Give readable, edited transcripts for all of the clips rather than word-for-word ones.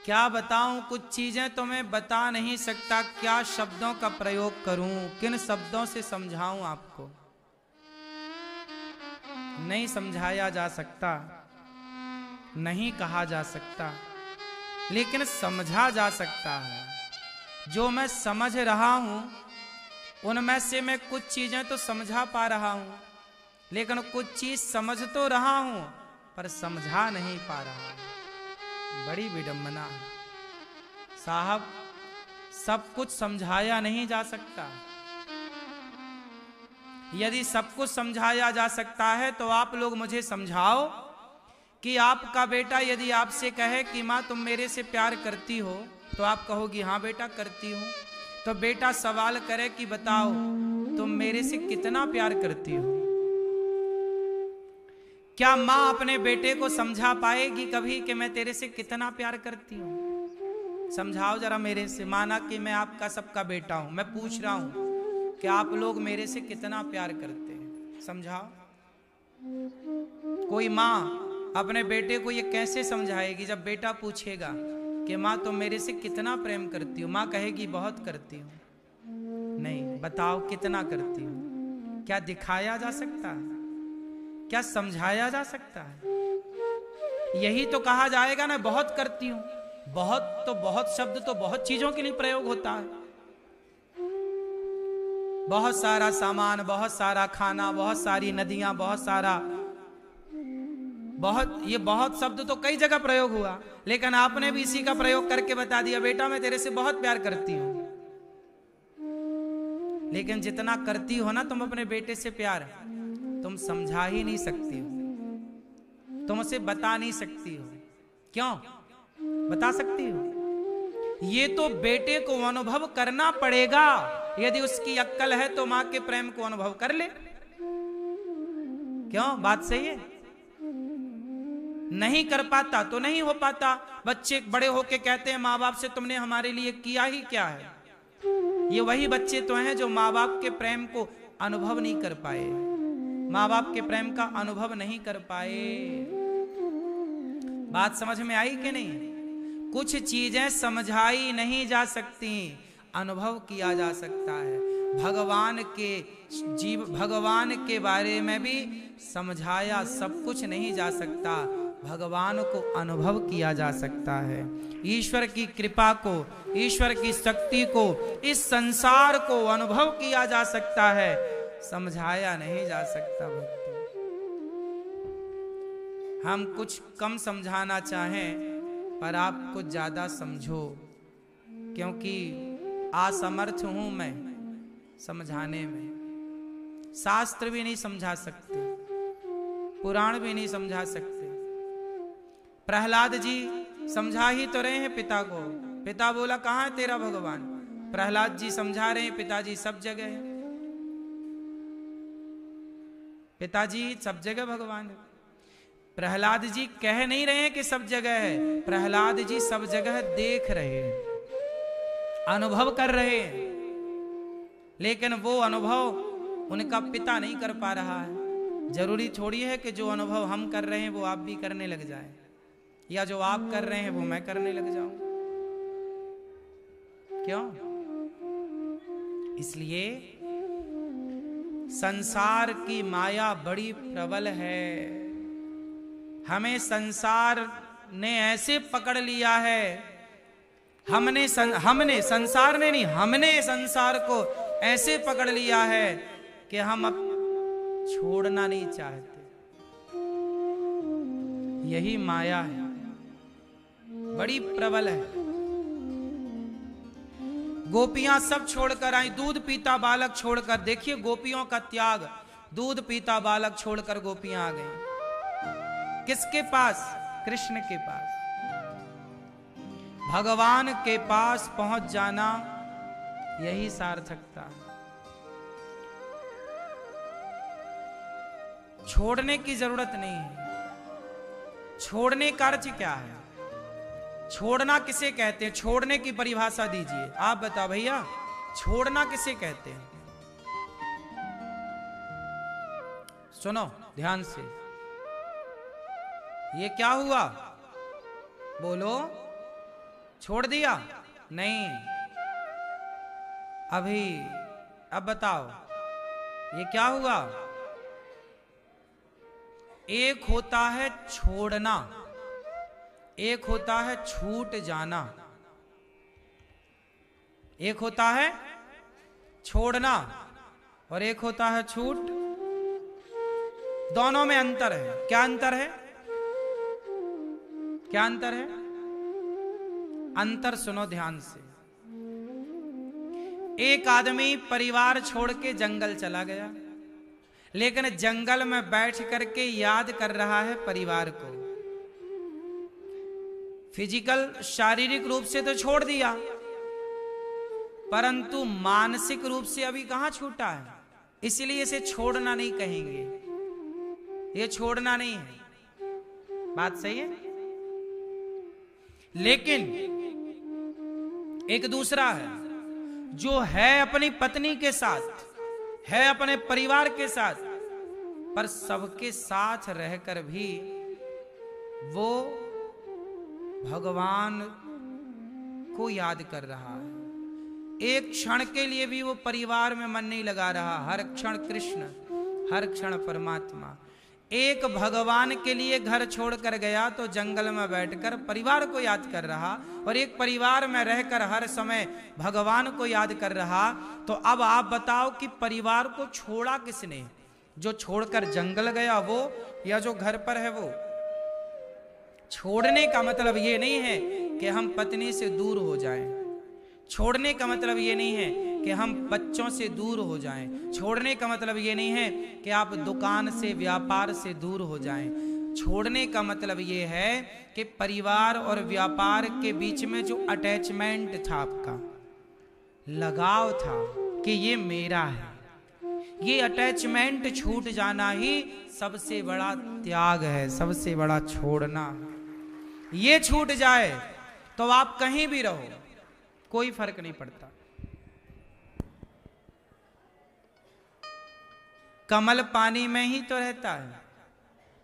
क्या बताऊं, कुछ चीजें तो मैं बता नहीं सकता, क्या शब्दों का प्रयोग करूं, किन शब्दों से समझाऊं आपको। नहीं समझाया जा सकता, नहीं कहा जा सकता, लेकिन समझा जा सकता है। जो मैं समझ रहा हूं उनमें से मैं कुछ चीजें तो समझा पा रहा हूं, लेकिन कुछ चीज समझ तो रहा हूं पर समझा नहीं पा रहा हूं। बड़ी विडंबना है साहब, सब कुछ समझाया नहीं जा सकता। यदि सब कुछ समझाया जा सकता है तो आप लोग मुझे समझाओ कि आपका बेटा यदि आपसे कहे कि माँ तुम मेरे से प्यार करती हो, तो आप कहोगी हाँ बेटा करती हूँ। तो बेटा सवाल करे कि बताओ तुम मेरे से कितना प्यार करती हो। क्या माँ अपने बेटे को समझा पाएगी कभी कि मैं तेरे से कितना प्यार करती हूँ? समझाओ जरा मेरे से। माना कि मैं आपका सबका बेटा हूं, मैं पूछ रहा हूं कि आप लोग मेरे से कितना प्यार करते हैं, समझाओ। कोई माँ अपने बेटे को ये कैसे समझाएगी जब बेटा पूछेगा कि माँ तुम मेरे से कितना प्रेम करती हो? माँ कहेगी बहुत करती हूँ। नहीं, बताओ कितना करती हूँ? क्या दिखाया जा सकता है? क्या समझाया जा सकता है? यही तो कहा जाएगा ना, बहुत करती हूँ। बहुत तो बहुत शब्द तो बहुत चीजों के लिए प्रयोग होता है। बहुत सारा सामान, बहुत सारा खाना, बहुत सारी नदियां, बहुत सारा, बहुत, ये बहुत शब्द तो कई जगह प्रयोग हुआ, लेकिन आपने भी इसी का प्रयोग करके बता दिया बेटा मैं तेरे से बहुत प्यार करती हूं। लेकिन जितना करती हो ना तुम अपने बेटे से प्यार, तुम समझा ही नहीं सकती हो, तुम उसे बता नहीं सकती हो। क्यों बता सकती हो? ये तो बेटे को अनुभव करना पड़ेगा। यदि उसकी अक्ल है तो मां के प्रेम को अनुभव कर ले। क्यों, बात सही है? नहीं कर पाता तो नहीं हो पाता। बच्चे बड़े होके कहते हैं माँ बाप से तुमने हमारे लिए किया ही क्या है। ये वही बच्चे तो हैं जो माँ बाप के प्रेम को अनुभव नहीं कर पाए, माँ बाप के प्रेम का अनुभव नहीं कर पाए। बात समझ में आई कि नहीं? कुछ चीजें समझाई नहीं जा सकती, अनुभव किया जा सकता है। भगवान के भगवान के बारे में भी समझाया सब कुछ नहीं जा सकता, भगवान को अनुभव किया जा सकता है। ईश्वर की कृपा को, ईश्वर की शक्ति को, इस संसार को अनुभव किया जा सकता है, समझाया नहीं जा सकता। भक्तों, हम कुछ कम समझाना चाहें पर आप कुछ ज्यादा समझो, क्योंकि असमर्थ हूं मैं समझाने में। शास्त्र भी नहीं समझा सकते, पुराण भी नहीं समझा सकते। प्रहलाद जी समझा ही तो रहे हैं पिता को। पिता बोला कहां है तेरा भगवान? प्रहलाद जी समझा रहे हैं पिताजी सब जगह है, पिताजी सब जगह भगवान है। प्रहलाद जी कह नहीं रहे हैं कि सब जगह है, प्रहलाद जी सब जगह देख रहे हैं, अनुभव कर रहे हैं, लेकिन वो अनुभव उनका पिता नहीं कर पा रहा है। जरूरी थोड़ी है कि जो अनुभव हम कर रहे हैं वो आप भी करने लग जाए, या जो आप कर रहे हैं वो मैं करने लग जाऊं। क्यों? इसलिए संसार की माया बड़ी प्रबल है। हमें संसार ने ऐसे पकड़ लिया है, हमने संसार ने नहीं, हमने संसार को ऐसे पकड़ लिया है कि हम अब छोड़ना नहीं चाहते। यही माया है, बड़ी प्रबल है। गोपियां सब छोड़कर आई, दूध पीता बालक छोड़कर। देखिए गोपियों का त्याग, दूध पीता बालक छोड़कर गोपियां आ गई। किसके पास? कृष्ण के पास। भगवान के पास पहुंच जाना यही सार्थकता है। छोड़ने की जरूरत नहीं है। छोड़ने का अर्थ क्या है? छोड़ना किसे कहते हैं? छोड़ने की परिभाषा दीजिए, आप बताओ भैया, छोड़ना किसे कहते हैं? सुनो ध्यान से, ये क्या हुआ? बोलो। छोड़ दिया? नहीं। अभी अब बताओ ये क्या हुआ? एक होता है छोड़ना, एक होता है छूट जाना। एक होता है छोड़ना और एक होता है छूट। दोनों में अंतर है। क्या अंतर है? क्या अंतर है? अंतर सुनो ध्यान से। एक आदमी परिवार छोड़ के जंगल चला गया, लेकिन जंगल में बैठ करके याद कर रहा है परिवार को। फिजिकल शारीरिक रूप से तो छोड़ दिया, परंतु मानसिक रूप से अभी कहां छूटा है। इसलिए इसे छोड़ना नहीं कहेंगे, ये छोड़ना नहीं है। बात सही है। लेकिन एक दूसरा है जो है अपनी पत्नी के साथ, है अपने परिवार के साथ, पर सबके साथ रहकर भी वो भगवान को याद कर रहा है। एक क्षण के लिए भी वो परिवार में मन नहीं लगा रहा। हर क्षण कृष्ण, हर क्षण परमात्मा। एक भगवान के लिए घर छोड़कर गया तो जंगल में बैठकर परिवार को याद कर रहा, और एक परिवार में रहकर हर समय भगवान को याद कर रहा। तो अब आप बताओ कि परिवार को छोड़ा किसने? जो छोड़कर जंगल गया वो, या जो घर पर है वो? छोड़ने का मतलब ये नहीं है कि हम पत्नी से दूर हो जाएं। छोड़ने का मतलब ये नहीं है कि हम बच्चों से दूर हो जाएं। छोड़ने का मतलब ये नहीं है कि आप दुकान से, व्यापार से दूर हो जाएं। छोड़ने का मतलब ये है कि परिवार और व्यापार के बीच में जो अटैचमेंट था, आपका लगाव था कि ये मेरा है, ये अटैचमेंट छूट जाना ही सबसे बड़ा त्याग है, सबसे बड़ा छोड़ना। ये छूट जाए तो आप कहीं भी रहो, कोई फर्क नहीं पड़ता। कमल पानी में ही तो रहता है,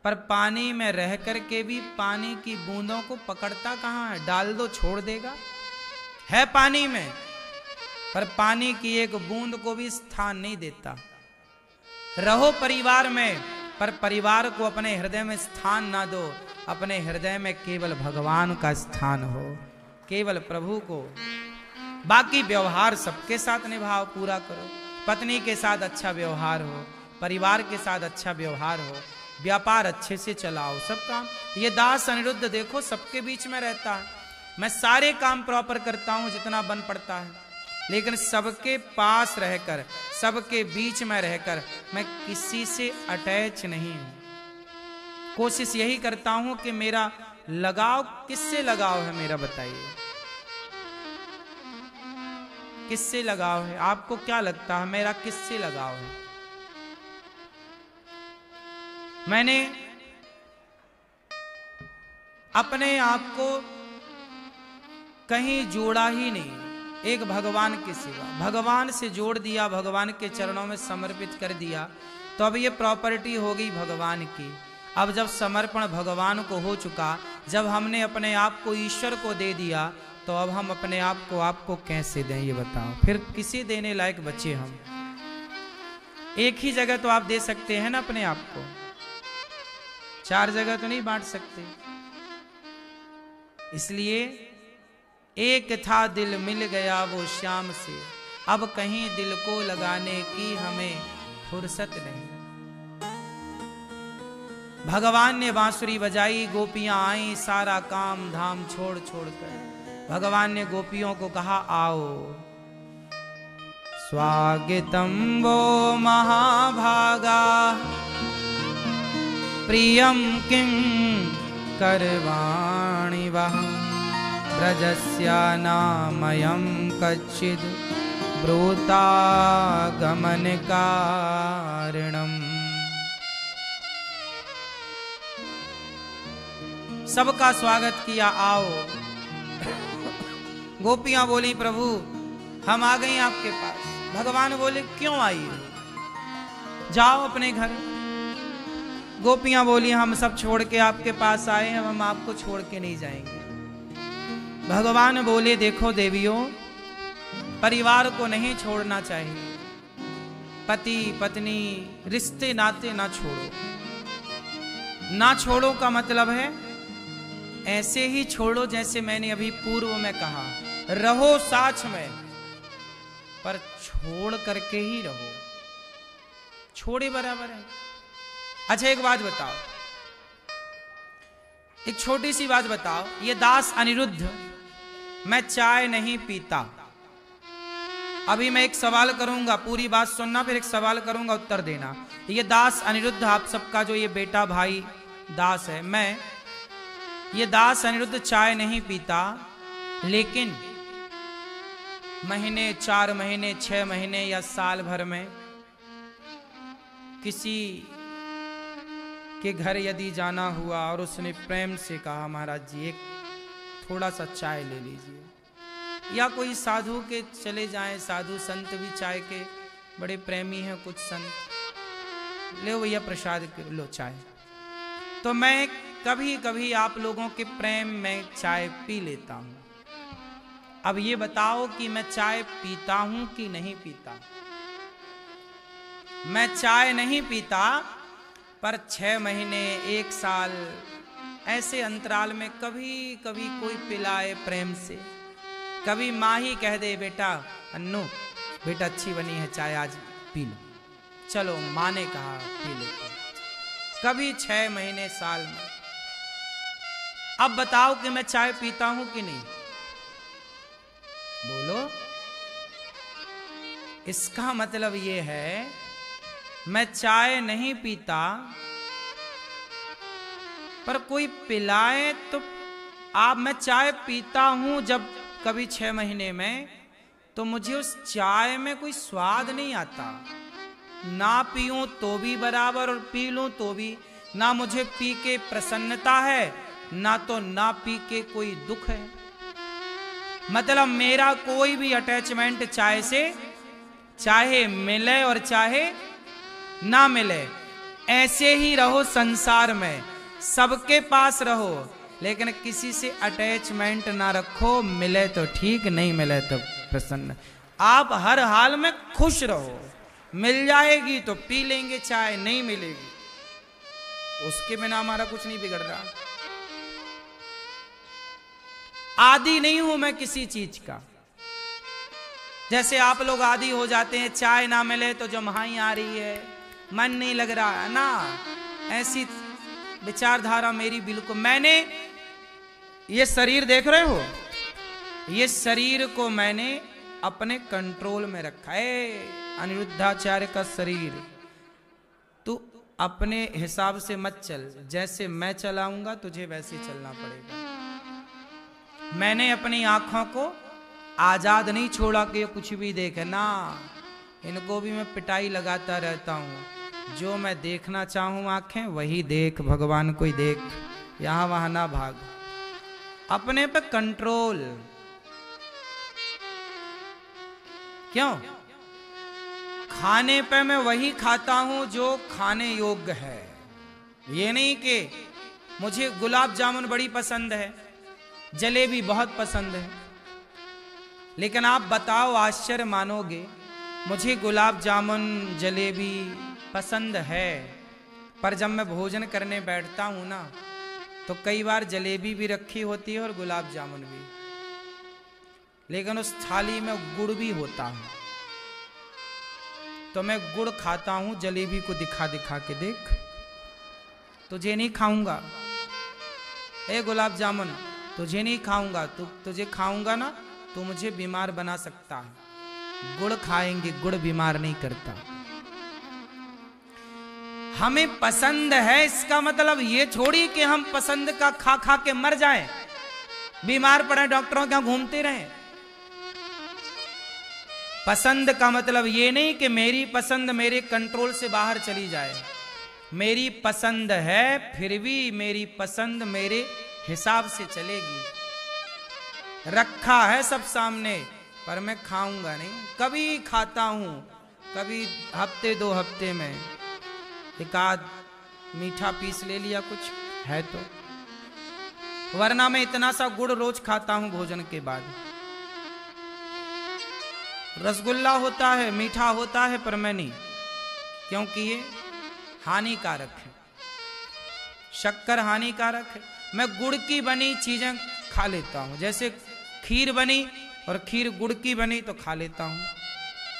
पर पानी में रह करके भी पानी की बूंदों को पकड़ता कहां है? डाल दो छोड़ देगा। है पानी में, पर पानी की एक बूंद को भी स्थान नहीं देता। रहो परिवार में, पर परिवार को अपने हृदय में स्थान ना दो। अपने हृदय में केवल भगवान का स्थान हो, केवल प्रभु को। बाकी व्यवहार सबके साथ निभाओ, पूरा करो। पत्नी के साथ अच्छा व्यवहार हो, परिवार के साथ अच्छा व्यवहार हो, व्यापार अच्छे से चलाओ, सब काम। ये दास अनिरुद्ध देखो सबके बीच में रहता है। मैं सारे काम प्रॉपर करता हूं जितना बन पड़ता है, लेकिन सबके पास रहकर, सबके बीच में रहकर मैं किसी से अटैच नहीं हूं। कोशिश यही करता हूं कि मेरा लगाव किससे लगाव है, मेरा बताइए किससे लगाव है? आपको क्या लगता है मेरा किससे लगाव है? मैंने अपने आप को कहीं जोड़ा ही नहीं, एक भगवान के सिवा। भगवान से जोड़ दिया, भगवान के चरणों में समर्पित कर दिया, तो अब ये प्रॉपर्टी हो गई भगवान की। अब जब समर्पण भगवान को हो चुका, जब हमने अपने आप को ईश्वर को दे दिया, तो अब हम अपने आप को आपको कैसे दें ये बताओ? फिर किसी देने लायक बचे हम? एक ही जगह तो आप दे सकते हैं ना अपने आप को, 4 जगह तो नहीं बांट सकते। इसलिए एक था दिल मिल गया वो श्याम से, अब कहीं दिल को लगाने की हमें फुर्सत नहीं। भगवान ने बांसुरी बजाई, गोपियां आई, सारा काम धाम छोड़ छोड़ कर भगवान ने गोपियों को कहा आओ। स्वागतम वो महाभागा प्रियम किं करवाणि वह ब्रजस्या नामयं कच्चिद् ब्रूता गमन कारणम। सबका स्वागत किया, आओ। गोपियां बोली प्रभु हम आ गए आपके पास। भगवान बोले क्यों आई हो, जाओ अपने घर। गोपियां बोली हम सब छोड़ के आपके पास आए हैं, हम आपको छोड़ के नहीं जाएंगे। भगवान बोले देखो देवियों, परिवार को नहीं छोड़ना चाहिए, पति पत्नी रिश्ते नाते ना छोड़ो। ना छोड़ो का मतलब है ऐसे ही छोड़ो जैसे मैंने अभी पूर्व में कहा, रहो साथ में पर छोड़ करके ही रहो, छोड़े बराबर है। अच्छा एक बात बताओ, एक छोटी सी बात बताओ, ये दास अनिरुद्ध मैं चाय नहीं पीता। अभी मैं एक सवाल करूंगा, पूरी बात सुनना, फिर एक सवाल करूंगा, उत्तर देना। ये दास अनिरुद्ध आप सबका जो ये बेटा भाई दास है, मैं ये दास अनिरुद्ध चाय नहीं पीता, लेकिन महीने 4 महीने 6 महीने या साल भर में किसी के घर यदि जाना हुआ और उसने प्रेम से कहा महाराज जी एक थोड़ा सा चाय ले लीजिए, या कोई साधु के चले जाएं, साधु संत भी चाय के बड़े प्रेमी हैं कुछ संत, ले भैया प्रसाद लो चाय, तो मैं कभी कभी आप लोगों के प्रेम में चाय पी लेता हूं। अब ये बताओ कि मैं चाय पीता हूं कि नहीं पीता। मैं चाय नहीं पीता, पर 6 महीने 1 साल ऐसे अंतराल में कभी कभी कोई पिलाए प्रेम से, कभी माँ ही कह दे बेटा अन्नू बेटा अच्छी बनी है चाय आज पी लो, चलो माँ ने कहा पी लेते, कभी 6 महीने साल में। अब बताओ कि मैं चाय पीता हूं कि नहीं, बोलो। इसका मतलब यह है मैं चाय नहीं पीता, पर कोई पिलाए तो आप, मैं चाय पीता हूं जब कभी 6 महीने में, तो मुझे उस चाय में कोई स्वाद नहीं आता, ना पीऊं तो भी बराबर और पी लूं तो भी, ना मुझे पी के प्रसन्नता है ना तो ना पी के कोई दुख है। मतलब मेरा कोई भी अटैचमेंट चाय से, चाहे मिले और चाहे ना मिले, ऐसे ही रहो संसार में, सबके पास रहो, लेकिन किसी से अटैचमेंट ना रखो, मिले तो ठीक नहीं मिले तो प्रसन्न। आप हर हाल में खुश रहो, मिल जाएगी तो पी लेंगे चाय, नहीं मिलेगी उसके बिना हमारा कुछ नहीं बिगड़ रहा। आदी नहीं हूं मैं किसी चीज का, जैसे आप लोग आदी हो जाते हैं, चाय ना मिले तो जम्हाई आ रही है, मन नहीं लग रहा है ना, ऐसी विचारधारा मेरी बिल्कुल। मैंने ये शरीर देख रहे हो, ये शरीर को मैंने अपने कंट्रोल में रखा है। अनिरुद्धाचार्य का शरीर तू अपने हिसाब से मत चल, जैसे मैं चलाऊंगा तुझे वैसे चलना पड़ेगा। मैंने अपनी आंखों को आजाद नहीं छोड़ा कि ये कुछ भी देखे ना, इनको भी मैं पिटाई लगाता रहता हूं। जो मैं देखना चाहूं आंखें वही देख, भगवान को ही देख, यहां वहां ना भाग, अपने पे कंट्रोल। क्यों? खाने पे मैं वही खाता हूं जो खाने योग्य है। ये नहीं कि मुझे गुलाब जामुन बड़ी पसंद है, जलेबी बहुत पसंद है, लेकिन आप बताओ आश्चर्य मानोगे, मुझे गुलाब जामुन जलेबी पसंद है, पर जब मैं भोजन करने बैठता हूं ना, तो कई बार जलेबी भी रखी होती है और गुलाब जामुन भी, लेकिन उस थाली में गुड़ भी होता है, तो मैं गुड़ खाता हूं, जलेबी को दिखा दिखा के देख, तुझे नहीं खाऊंगा, ए गुलाब जामुन तुझे नहीं खाऊंगा, तुझे खाऊंगा ना तो मुझे बीमार बना सकता है। गुड़ खाएंगे, गुड़ बीमार नहीं करता। हमें पसंद है, इसका मतलब ये छोड़ी कि हम पसंद का खा खा के मर जाएं, बीमार पड़े, डॉक्टरों के यहां घूमते रहें। पसंद का मतलब ये नहीं कि मेरी पसंद मेरे कंट्रोल से बाहर चली जाए। मेरी पसंद है, फिर भी मेरी पसंद मेरे हिसाब से चलेगी। रखा है सब सामने, पर मैं खाऊंगा नहीं। कभी खाता हूं, कभी हफ्ते 2 हफ्ते में एक आध मीठा पीस ले लिया, कुछ है तो, वरना मैं इतना सा गुड़ रोज खाता हूं भोजन के बाद। रसगुल्ला होता है, मीठा होता है, पर मैं नहीं, क्योंकि ये हानिकारक है। शक्कर हानिकारक है। मैं गुड़ की बनी चीजें खा लेता हूं, जैसे खीर बनी और खीर गुड़ की बनी तो खा लेता हूं,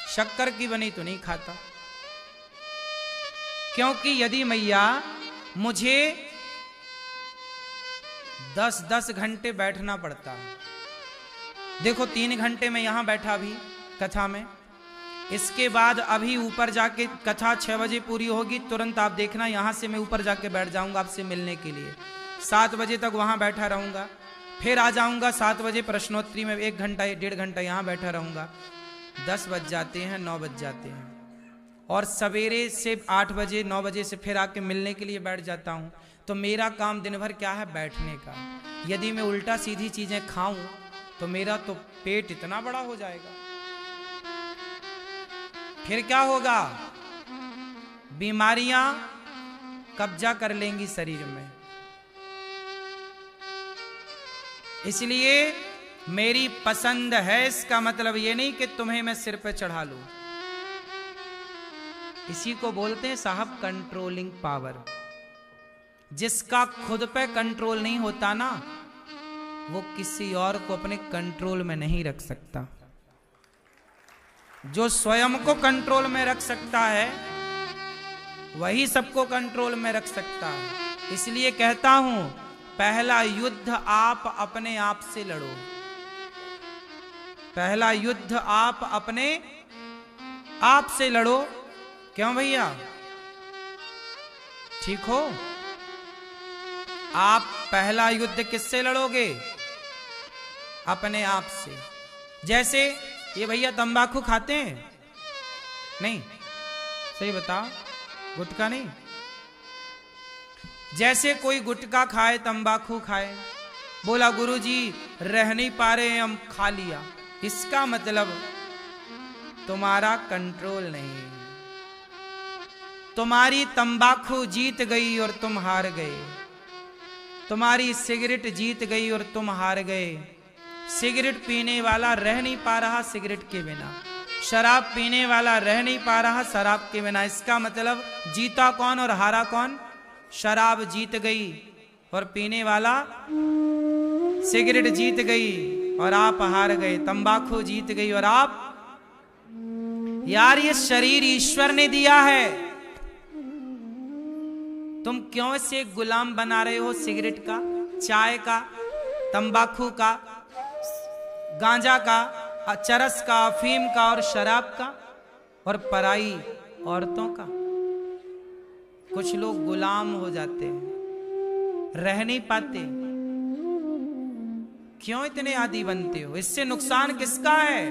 शक्कर की बनी तो नहीं खाता। क्योंकि यदि मैया मुझे 10-10 घंटे बैठना पड़ता है, देखो 3 घंटे में यहां बैठा भी कथा में, इसके बाद अभी ऊपर जाके कथा 6 बजे पूरी होगी, तुरंत आप देखना यहां से मैं ऊपर जाके बैठ जाऊंगा आपसे मिलने के लिए। 7 बजे तक वहां बैठा रहूंगा, फिर आ जाऊंगा 7 बजे प्रश्नोत्तरी में 1 घंटा 1.5 घंटा यहां बैठा रहूंगा। 10 बज जाते हैं, 9 बज जाते हैं, और सवेरे से 8 बजे 9 बजे से फिर आके मिलने के लिए बैठ जाता हूं। तो मेरा काम दिन भर क्या है? बैठने का। यदि मैं उल्टा सीधी चीजें खाऊं तो मेरा तो पेट इतना बड़ा हो जाएगा, फिर क्या होगा? बीमारियां कब्जा कर लेंगी शरीर में। इसलिए मेरी पसंद है, इसका मतलब ये नहीं कि तुम्हें मैं सिर पे चढ़ा लूं। इसी को बोलते हैं साहब कंट्रोलिंग पावर। जिसका खुद पे कंट्रोल नहीं होता ना, वो किसी और को अपने कंट्रोल में नहीं रख सकता। जो स्वयं को कंट्रोल में रख सकता है वही सबको कंट्रोल में रख सकता है। इसलिए कहता हूं, पहला युद्ध आप अपने आप से लड़ो। पहला युद्ध आप अपने आप से लड़ो। क्यों भैया? ठीक हो? आप पहला युद्ध किससे लड़ोगे? अपने आप से। जैसे ये भैया तंबाकू खाते हैं? नहीं, सही बताओ, गुटखा नहीं। जैसे कोई गुटखा खाए, तंबाकू खाए, बोला गुरुजी रह नहीं पा रहे हम, खा लिया, इसका मतलब तुम्हारा कंट्रोल नहीं। तुम्हारी तंबाकू जीत गई और तुम हार गए। तुम्हारी सिगरेट जीत गई और तुम हार गए। सिगरेट पीने वाला रह नहीं पा रहा सिगरेट के बिना, शराब पीने वाला रह नहीं पा रहा शराब के बिना। इसका मतलब जीता कौन और हारा कौन? शराब जीत गई और पीने वाला सिगरेट जीत गई और आप हार गए। तंबाकू जीत गई और आप। यार ये शरीर ईश्वर ने दिया है, तुम क्यों इसे गुलाम बना रहे हो? सिगरेट का, चाय का, तंबाकू का, गांजा का, चरस का, अफीम का और शराब का और पराई औरतों का। कुछ लोग गुलाम हो जाते हैं, रह नहीं पाते। क्यों इतने आदी बनते हो? इससे नुकसान किसका है?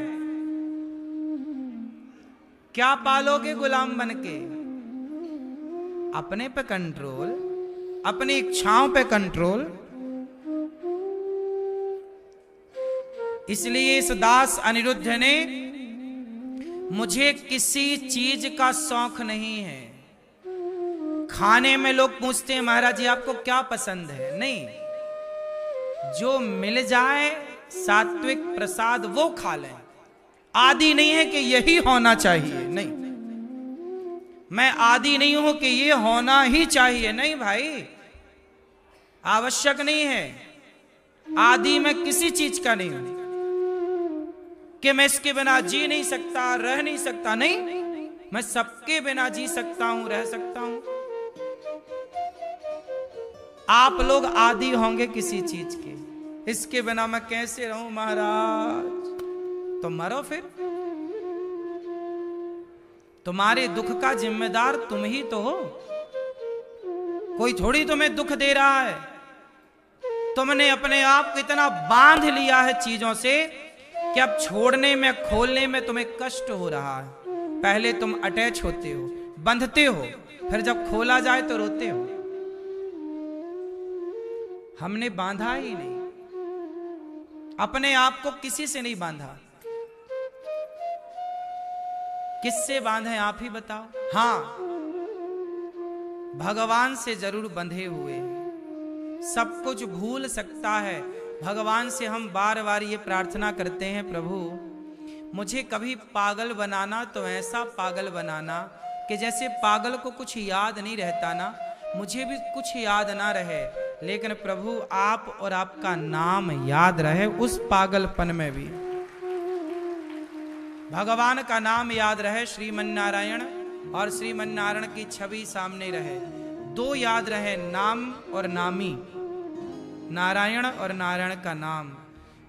क्या पालोगे गुलाम बनके? अपने पे कंट्रोल, अपनी इच्छाओं पे कंट्रोल। इसलिए इस दास अनिरुद्ध ने, मुझे किसी चीज का शौक नहीं है। खाने में लोग पूछते हैं महाराज जी आपको क्या पसंद है? नहीं, जो मिल जाए सात्विक प्रसाद वो खा लें। आदि नहीं है कि यही होना चाहिए, नहीं। मैं आदि नहीं हूं कि ये होना ही चाहिए, नहीं भाई, आवश्यक नहीं है। आदि मैं किसी चीज का नहीं हूं कि मैं इसके बिना जी नहीं सकता, रह नहीं सकता, नहीं। मैं सबके बिना जी सकता हूं, रह सकता हूं। आप लोग आदि होंगे किसी चीज के, इसके बिना मैं कैसे रहूं महाराज? तो मरो फिर। तुम्हारे दुख का जिम्मेदार तुम ही तो हो, कोई थोड़ी तुम्हें दुख दे रहा है। तुमने अपने आप को इतना बांध लिया है चीजों से कि अब छोड़ने में, खोलने में तुम्हें कष्ट हो रहा है। पहले तुम अटैच होते हो, बंधते हो, फिर जब खोला जाए तो रोते हो। हमने बांधा ही नहीं, अपने आप को किसी से नहीं बांधा। किससे बांधे आप ही बताओ। हां, भगवान से जरूर बंधे हुए हैं। सब कुछ भूल सकता है। भगवान से हम बार बार ये प्रार्थना करते हैं, प्रभु मुझे कभी पागल बनाना तो ऐसा पागल बनाना कि जैसे पागल को कुछ याद नहीं रहता ना, मुझे भी कुछ याद ना रहे, लेकिन प्रभु आप और आपका नाम याद रहे उस पागलपन में भी। भगवान का नाम याद रहे, श्रीमन्नारायण और श्रीमन्नारायण की छवि सामने रहे, दो याद रहे, नाम और नामी, नारायण और नारायण का नाम।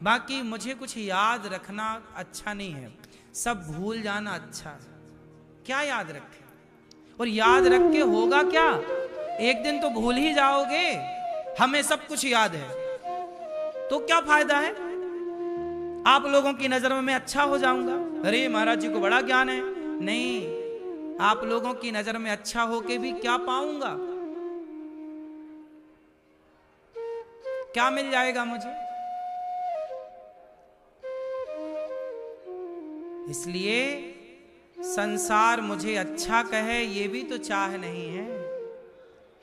बाकी मुझे कुछ याद रखना अच्छा नहीं है, सब भूल जाना अच्छा है। क्या याद रखे, और याद रख के होगा क्या, एक दिन तो भूल ही जाओगे। हमें सब कुछ याद है तो क्या फायदा है। आप लोगों की नजर में मैं अच्छा हो जाऊंगा, अरे महाराज जी को बड़ा ज्ञान है, नहीं, आप लोगों की नजर में अच्छा होके भी क्या पाऊंगा, क्या मिल जाएगा मुझे। इसलिए संसार मुझे अच्छा कहे ये भी तो चाह नहीं है,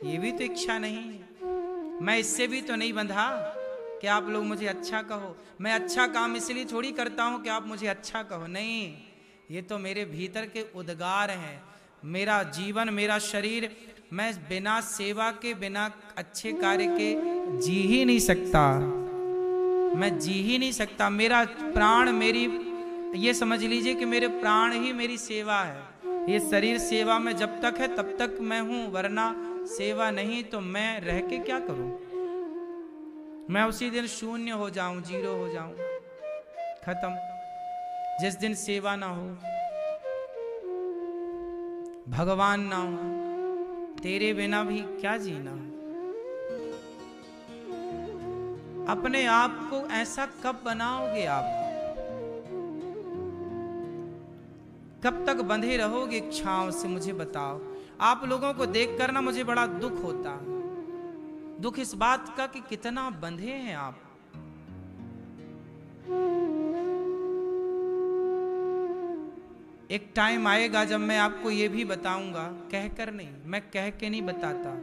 ये भी तो इच्छा नहीं है। मैं इससे भी तो नहीं बंधा कि आप लोग मुझे अच्छा कहो। मैं अच्छा काम इसलिए थोड़ी करता हूं कि आप मुझे अच्छा कहो, नहीं, ये तो मेरे भीतर के उद्गार हैं। मेरा जीवन, मेरा शरीर, मैं बिना सेवा के, बिना अच्छे कार्य के जी ही नहीं सकता, मैं जी ही नहीं सकता। मेरा प्राण, मेरी, ये समझ लीजिए कि मेरे प्राण ही मेरी सेवा है। ये शरीर सेवा में जब तक है तब तक मैं हूं, वरना सेवा नहीं तो मैं रह के क्या करूं। मैं उसी दिन शून्य हो जाऊं, जीरो हो जाऊं, खत्म। जिस दिन सेवा ना हो, भगवान ना हो, तेरे बिना भी क्या जीना। अपने आप को ऐसा कब बनाओगे आप, कब तक बंधे रहोगे इच्छाओं से, मुझे बताओ। आप लोगों को देखकर ना मुझे बड़ा दुख होता है, दुख इस बात का कि कितना बंधे हैं आप। एक टाइम आएगा जब मैं आपको ये भी बताऊंगा, कहकर नहीं, मैं कह के नहीं बताता,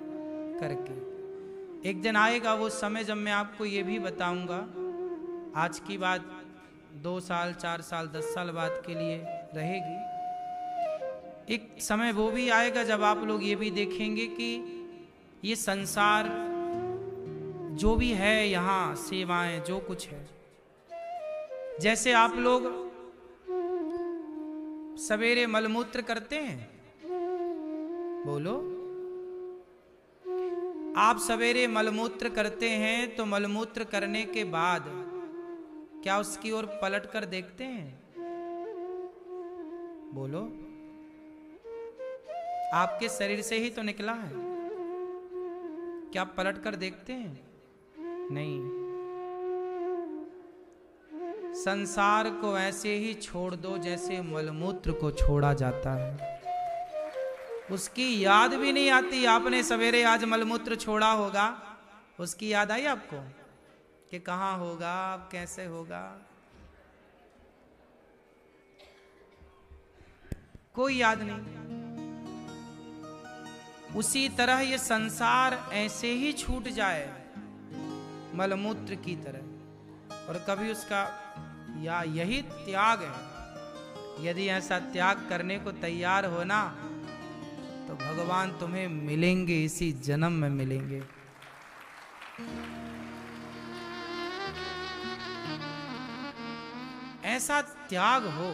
करके। एक दिन आएगा वो समय जब मैं आपको ये भी बताऊंगा। आज की बात 2 साल, 4 साल, 10 साल बाद के लिए रहेगी। एक समय वो भी आएगा जब आप लोग ये भी देखेंगे कि ये संसार जो भी है, यहाँ सेवाएं जो कुछ है, जैसे आप लोग सवेरे मलमूत्र करते हैं, बोलो, आप सवेरे मलमूत्र करते हैं तो मलमूत्र करने के बाद क्या उसकी ओर पलट कर देखते हैं, बोलो। आपके शरीर से ही तो निकला है, क्या आप पलट कर देखते हैं, नहीं। संसार को ऐसे ही छोड़ दो जैसे मलमूत्र को छोड़ा जाता है, उसकी याद भी नहीं आती। आपने सवेरे आज मलमूत्र छोड़ा होगा, उसकी याद आई आपको कि कहाँ होगा, कैसे होगा, कोई याद नहीं। उसी तरह ये संसार ऐसे ही छूट जाए मलमूत्र की तरह, और कभी उसका, या यही त्याग है। यदि ऐसा त्याग करने को तैयार हो ना, तो भगवान तुम्हें मिलेंगे, इसी जन्म में मिलेंगे। ऐसा त्याग हो,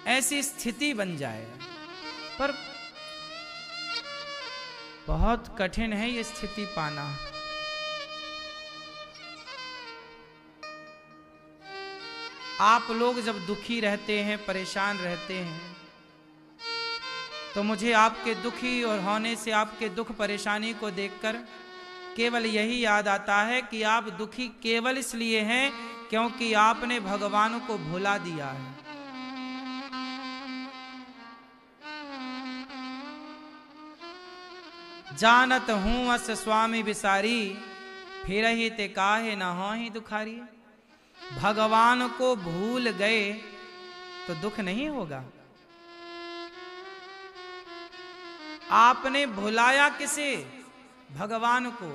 ऐसी स्थिति बन जाए, पर बहुत कठिन है ये स्थिति पाना। आप लोग जब दुखी रहते हैं, परेशान रहते हैं, तो मुझे आपके दुखी और होने से, आपके दुख परेशानी को देखकर केवल यही याद आता है कि आप दुखी केवल इसलिए हैं क्योंकि आपने भगवान को भुला दिया है। जानत हूं अस स्वामी विसारी, फिर ही ते काहे न होहि दुखारी। भगवान को भूल गए तो दुख नहीं होगा। आपने भुलाया किसे? भगवान को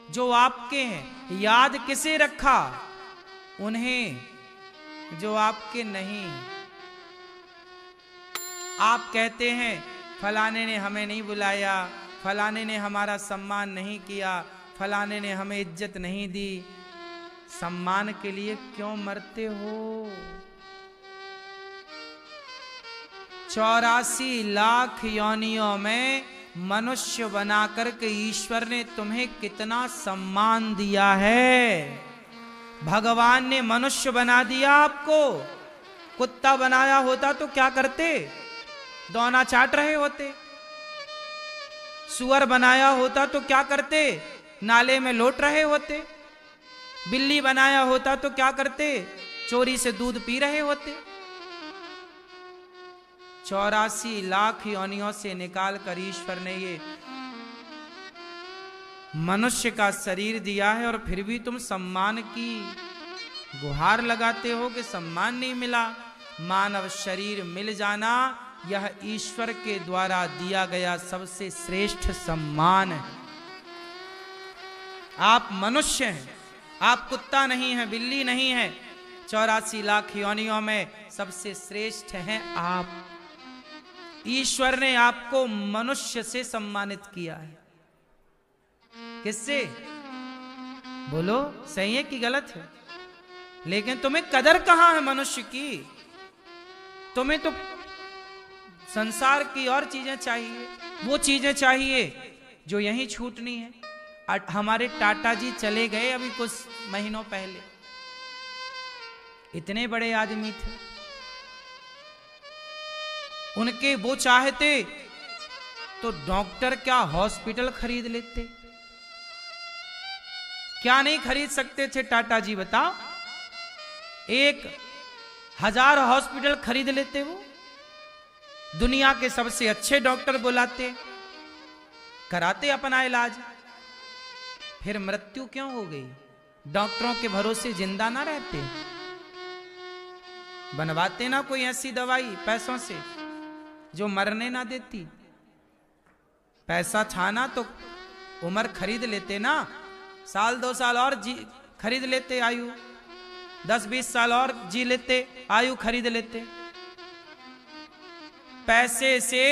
जो आपके हैं। याद किसे रखा? उन्हें जो आपके नहीं। आप कहते हैं फलाने ने हमें नहीं बुलाया, फलाने ने हमारा सम्मान नहीं किया, फलाने ने हमें इज्जत नहीं दी। सम्मान के लिए क्यों मरते हो? 84 लाख योनियों में मनुष्य बनाकर के ईश्वर ने तुम्हें कितना सम्मान दिया है। भगवान ने मनुष्य बना दिया आपको। कुत्ता बनाया होता तो क्या करते? दौना चाट रहे होते। सुअर बनाया होता तो क्या करते? नाले में लौट रहे होते। बिल्ली बनाया होता तो क्या करते? चोरी से दूध पी रहे होते। 84 लाख योनियों से निकाल कर ईश्वर ने ये मनुष्य का शरीर दिया है, और फिर भी तुम सम्मान की गुहार लगाते हो कि सम्मान नहीं मिला। मानव शरीर मिल जाना यह ईश्वर के द्वारा दिया गया सबसे श्रेष्ठ सम्मान है। आप मनुष्य हैं, आप कुत्ता नहीं है, बिल्ली नहीं है। 84 लाख योनियों में सबसे श्रेष्ठ हैं आप। ईश्वर ने आपको मनुष्य से सम्मानित किया है। किससे? बोलो, सही है कि गलत है? लेकिन तुम्हें कदर कहां है मनुष्य की? तुम्हें तो संसार की और चीजें चाहिए, वो चीजें चाहिए जो यहीं छूटनी है। हमारे टाटा जी चले गए अभी कुछ महीनों पहले। इतने बड़े आदमी थे, उनके वो चाहते तो डॉक्टर क्या हॉस्पिटल खरीद लेते। क्या नहीं खरीद सकते थे टाटा जी, बताओ? 1000 हॉस्पिटल खरीद लेते। वो दुनिया के सबसे अच्छे डॉक्टर बुलाते, कराते अपना इलाज। फिर मृत्यु क्यों हो गई? डॉक्टरों के भरोसे जिंदा ना रहते? बनवाते ना कोई ऐसी दवाई पैसों से जो मरने ना देती। पैसा था ना तो उम्र खरीद लेते ना, साल 2 साल और जी खरीद लेते, आयु 10-20 साल और जी लेते, आयु खरीद लेते। पैसे से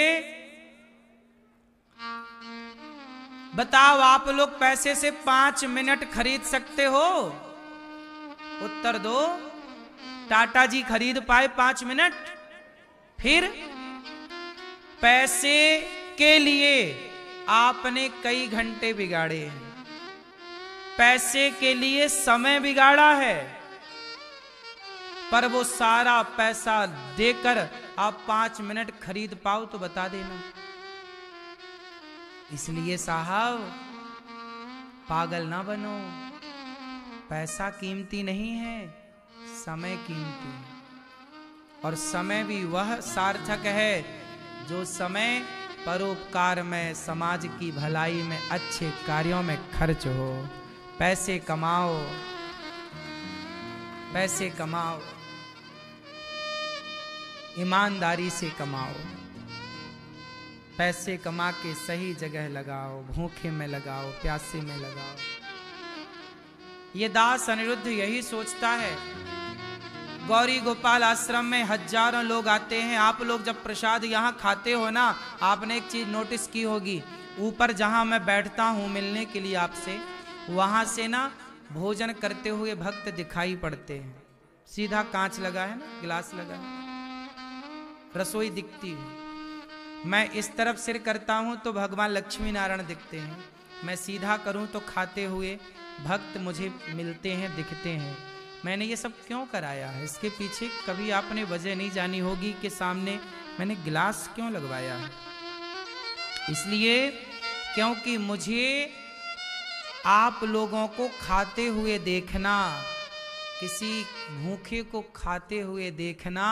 बताओ, आप लोग पैसे से 5 मिनट खरीद सकते हो? उत्तर दो। टाटा जी खरीद पाए 5 मिनट? फिर पैसे के लिए आपने कई घंटे बिगाड़े हैं, पैसे के लिए समय बिगाड़ा है, पर वो सारा पैसा देकर आप 5 मिनट खरीद पाओ तो बता देना। इसलिए साहब, पागल ना बनो। पैसा कीमती नहीं है, समय कीमती है। और समय भी वह सार्थक है जो समय परोपकार में, समाज की भलाई में, अच्छे कार्यों में खर्च हो। पैसे कमाओ, पैसे कमाओ, ईमानदारी से कमाओ। पैसे कमा के सही जगह लगाओ, भूखे में लगाओ, प्यासे में लगाओ। ये दास अनिरुद्ध यही सोचता है। गौरी गोपाल आश्रम में हजारों लोग आते हैं। आप लोग जब प्रसाद यहाँ खाते हो ना, आपने एक चीज नोटिस की होगी, ऊपर जहाँ मैं बैठता हूँ मिलने के लिए आपसे, वहाँ से ना भोजन करते हुए भक्त दिखाई पड़ते हैं। सीधा कांच लगा है ना, गिलास लगा है, रसोई दिखती है। मैं इस तरफ सिर करता हूँ तो भगवान लक्ष्मी नारायण दिखते हैं। मैं सीधा करूँ तो खाते हुए भक्त मुझे मिलते हैं, दिखते हैं। मैंने ये सब क्यों कराया है? इसके पीछे कभी आपने वजह नहीं जानी होगी कि सामने मैंने गिलास क्यों लगवाया है। इसलिए क्योंकि मुझे आप लोगों को खाते हुए देखना, किसी भूखे को खाते हुए देखना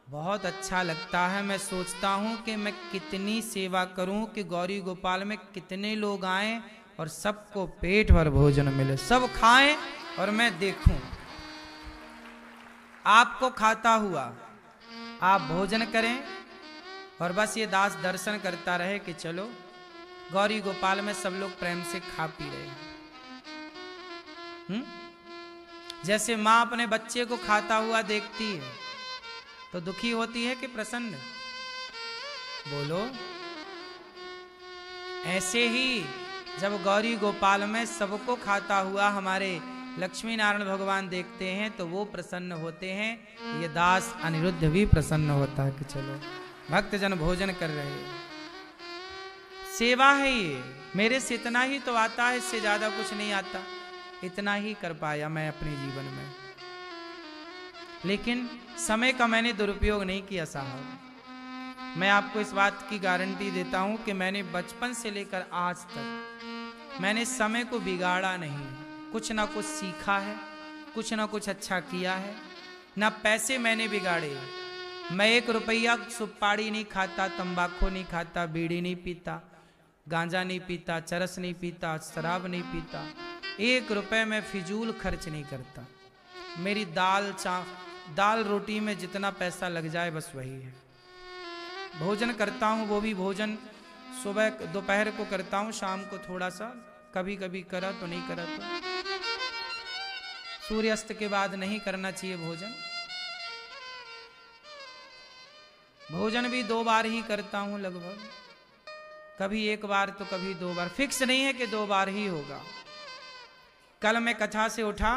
बहुत अच्छा लगता है। मैं सोचता हूँ कि मैं कितनी सेवा करूँ कि गौरी गोपाल में कितने लोग आएं और सबको पेट भर भोजन मिले, सब खाएं और मैं देखूं आपको खाता हुआ। आप भोजन करें और बस ये दास दर्शन करता रहे कि चलो गौरी गोपाल में सब लोग प्रेम से खा पी रहे हैं। जैसे माँ अपने बच्चे को खाता हुआ देखती है तो दुखी होती है कि प्रसन्न? बोलो। ऐसे ही जब गौरी गोपाल में सबको खाता हुआ हमारे लक्ष्मी नारायण भगवान देखते हैं तो वो प्रसन्न होते हैं। ये दास अनिरुद्ध भी प्रसन्न होता है कि चलो भक्तजन भोजन कर रहे हैं। सेवा है ये, मेरे से इतना ही तो आता है, इससे ज्यादा कुछ नहीं आता। इतना ही कर पाया मैं अपने जीवन में, लेकिन समय का मैंने दुरुपयोग नहीं किया साहब। मैं आपको इस बात की गारंटी देता हूं कि मैंने बचपन से लेकर आज तक मैंने समय को बिगाड़ा नहीं। कुछ ना कुछ सीखा है, कुछ ना कुछ अच्छा किया है। ना पैसे मैंने बिगाड़े। मैं 1 रुपया सुपारी नहीं खाता, तंबाकू नहीं खाता, बीड़ी नहीं पीता, गांजा नहीं पीता, चरस नहीं पीता, शराब नहीं पीता। 1 रुपए में फिजूल खर्च नहीं करता। मेरी दाल रोटी में जितना पैसा लग जाए बस वही है। भोजन करता हूँ, वो भी भोजन सुबह दोपहर को करता हूँ, शाम को थोड़ा सा कभी कभी करा तो नहीं करा तो। सूर्यास्त के बाद नहीं करना चाहिए भोजन। भोजन भी 2 बार ही करता हूं लगभग, कभी 1 बार तो कभी 2 बार। फिक्स नहीं है कि 2 बार ही होगा। कल मैं कथा से उठा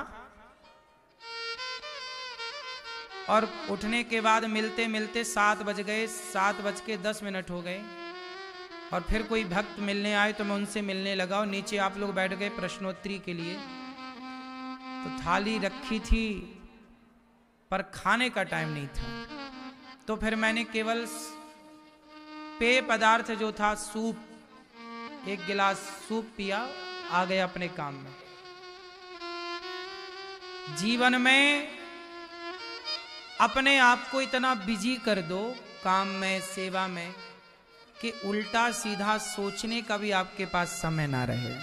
और उठने के बाद मिलते मिलते 7 बज गए, 7:10 हो गए। और फिर कोई भक्त मिलने आए तो मैं उनसे मिलने लगा और नीचे आप लोग बैठ गए प्रश्नोत्तरी के लिए। तो थाली रखी थी पर खाने का टाइम नहीं था, तो फिर मैंने केवल पेय पदार्थ जो था सूप, 1 गिलास सूप पिया, आ गया अपने काम में। जीवन में अपने आप को इतना बिजी कर दो काम में, सेवा में, कि उल्टा सीधा सोचने का भी आपके पास समय ना रहे।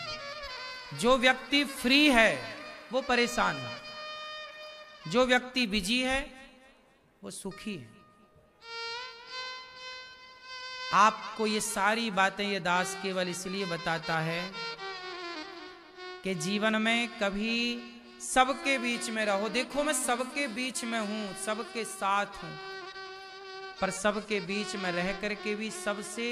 जो व्यक्ति फ्री है वो परेशान है, जो व्यक्ति बिजी है वो सुखी है। आपको ये सारी बातें ये दास केवल इसलिए बताता है कि जीवन में कभी सबके बीच में रहो। देखो मैं सबके बीच में हूं, सबके साथ हूं, पर सबके बीच में रह करके भी सबसे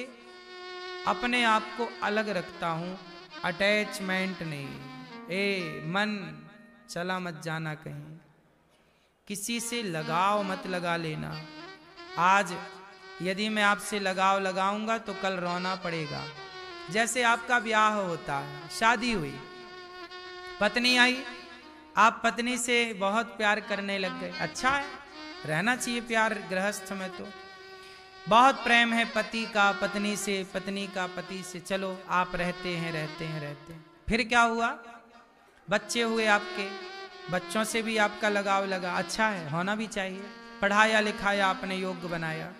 अपने आप को अलग रखता हूं। अटैचमेंट नहीं। मन चला मत जाना कहीं, किसी से लगाव मत लगा लेना। आज यदि मैं आपसे लगाव लगाऊंगा तो कल रोना पड़ेगा। जैसे आपका ब्याह होता है, शादी हुई, पत्नी आई, आप पत्नी से बहुत प्यार करने लग गए। अच्छा है, रहना चाहिए प्यार गृहस्थ में, तो बहुत प्रेम है पति का पत्नी से, पत्नी का पति से। चलो आप रहते हैं। फिर क्या हुआ? बच्चे हुए आपके, बच्चों से भी आपका लगाव लगा। अच्छा है, होना भी चाहिए। पढ़ाया लिखाया, आपने योग्य बनाया,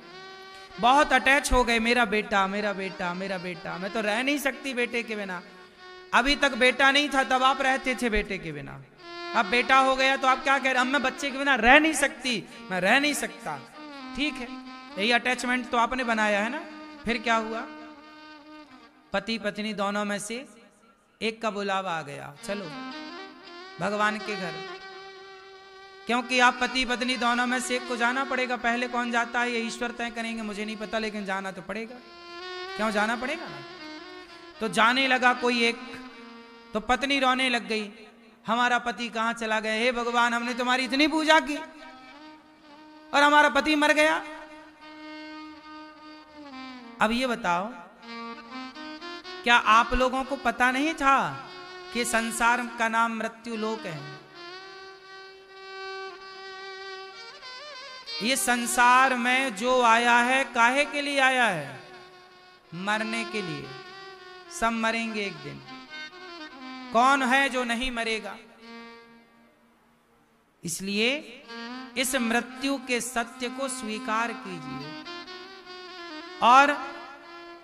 बहुत अटैच हो गए। मेरा बेटा। मैं तो रह नहीं सकती बेटे के बिना। अभी तक बेटा नहीं था तब आप रहते थे बेटे के बिना, अब बेटा हो गया तो आप क्या कह रहे? अब मैं बच्चे के बिना रह नहीं सकती, मैं रह नहीं सकता। ठीक है, यही अटैचमेंट तो आपने बनाया है ना। फिर क्या हुआ? पति पत्नी दोनों में से एक का बुलावा आ गया, चलो भगवान के घर। क्योंकि आप पति पत्नी दोनों में से एक को जाना पड़ेगा। पहले कौन जाता है ये ईश्वर तय करेंगे, मुझे नहीं पता, लेकिन जाना तो पड़ेगा। क्यों जाना पड़ेगा ना? तो जाने लगा कोई एक, तो पत्नी रोने लग गई, हमारा पति कहां चला गया? हे भगवान, हमने तुम्हारी इतनी पूजा की और हमारा पति मर गया। अब ये बताओ, क्या आप लोगों को पता नहीं था कि संसार का नाम मृत्यु लोक है? ये संसार में जो आया है काहे के लिए आया है? मरने के लिए। सब मरेंगे एक दिन। कौन है जो नहीं मरेगा? इसलिए इस मृत्यु के सत्य को स्वीकार कीजिए। और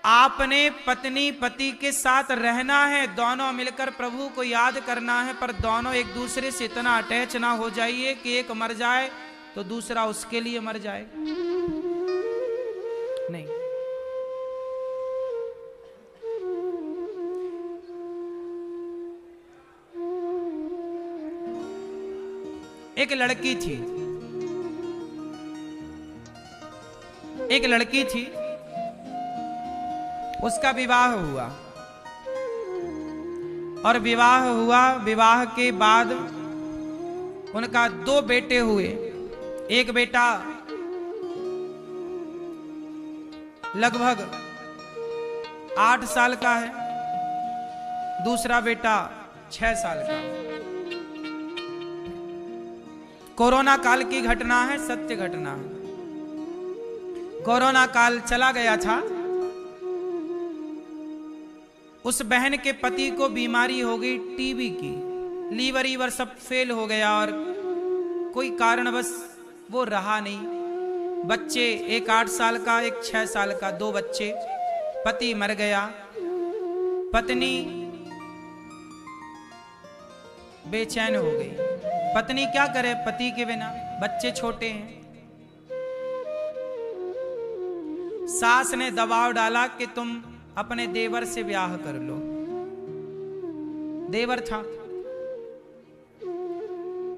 आपने पत्नी पति के साथ रहना है, दोनों मिलकर प्रभु को याद करना है, पर दोनों एक दूसरे से इतना अटैच ना हो जाइए कि एक मर जाए तो दूसरा उसके लिए मर जाए। नहीं, एक लड़की थी, एक लड़की थी, उसका विवाह हुआ और विवाह हुआ। विवाह के बाद उनका 2 बेटे हुए। एक बेटा लगभग 8 साल का है, दूसरा बेटा 6 साल का। कोरोना काल की घटना है, सत्य घटना है। कोरोना काल चला गया था, उस बहन के पति को बीमारी हो गई टीबी की, लीवर सब फेल हो गया और कोई कारणवश वो रहा नहीं। बच्चे, एक 8 साल का, एक 6 साल का, 2 बच्चे। पति मर गया। पत्नी बेचैन हो गई। पत्नी क्या करे पति के बिना, बच्चे छोटे हैं। सास ने दबाव डाला कि तुम अपने देवर से ब्याह कर लो। देवर था।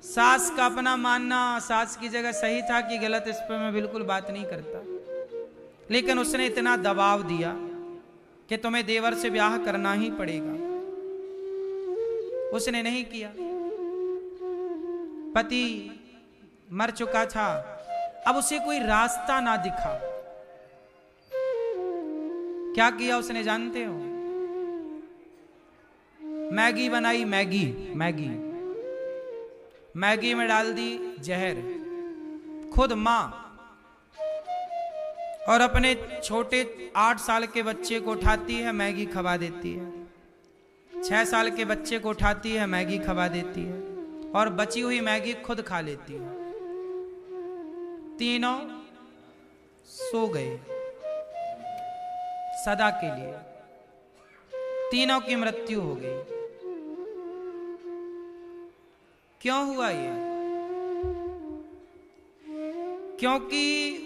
सास का अपना मानना, सास की जगह सही था कि गलत, इस पर मैं बिल्कुल बात नहीं करता, लेकिन उसने इतना दबाव दिया कि तुम्हें देवर से ब्याह करना ही पड़ेगा। उसने नहीं किया। पति मर चुका था, अब उसे कोई रास्ता ना दिखा। क्या किया उसने जानते हो? मैगी बनाई। मैगी में डाल दी जहर, खुद मां और अपने छोटे 8 साल के बच्चे को उठाती है, मैगी खवा देती है। 6 साल के बच्चे को उठाती है, मैगी खवा देती है और बची हुई मैगी खुद खा लेती है। तीनों सो गए सदा के लिए। तीनों की मृत्यु हो गई। क्यों हुआ ये? क्योंकि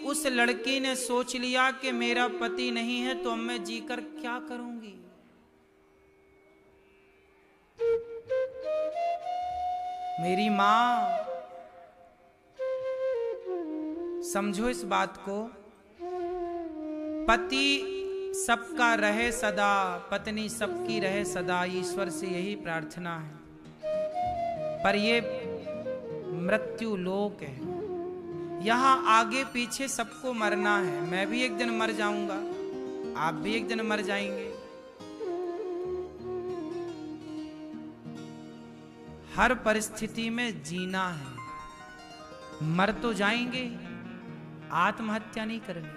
उस लड़की ने सोच लिया कि मेरा पति नहीं है तो अब मैं जीकर क्या करूंगी। मेरी मां, समझो इस बात को, पति सबका रहे सदा, पत्नी सबकी रहे सदा, ईश्वर से यही प्रार्थना है। पर ये मृत्यु लोक है, यहां आगे पीछे सबको मरना है। मैं भी एक दिन मर जाऊंगा, आप भी एक दिन मर जाएंगे। हर परिस्थिति में जीना है। मर तो जाएंगे, आत्महत्या नहीं करनी।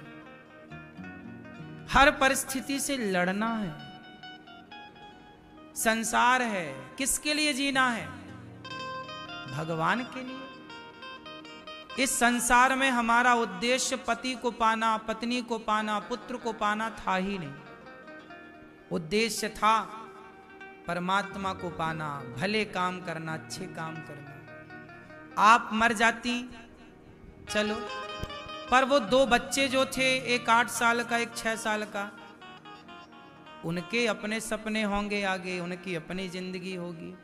हर परिस्थिति से लड़ना है। संसार है, किसके लिए जीना है? भगवान के लिए। इस संसार में हमारा उद्देश्य पति को पाना, पत्नी को पाना, पुत्र को पाना था ही नहीं। उद्देश्य था परमात्मा को पाना, भले काम करना, अच्छे काम करना। आप मर जाती, चलो, पर वो 2 बच्चे जो थे, एक 8 साल का, एक 6 साल का, उनके अपने सपने होंगे आगे, उनकी अपनी जिंदगी होगी।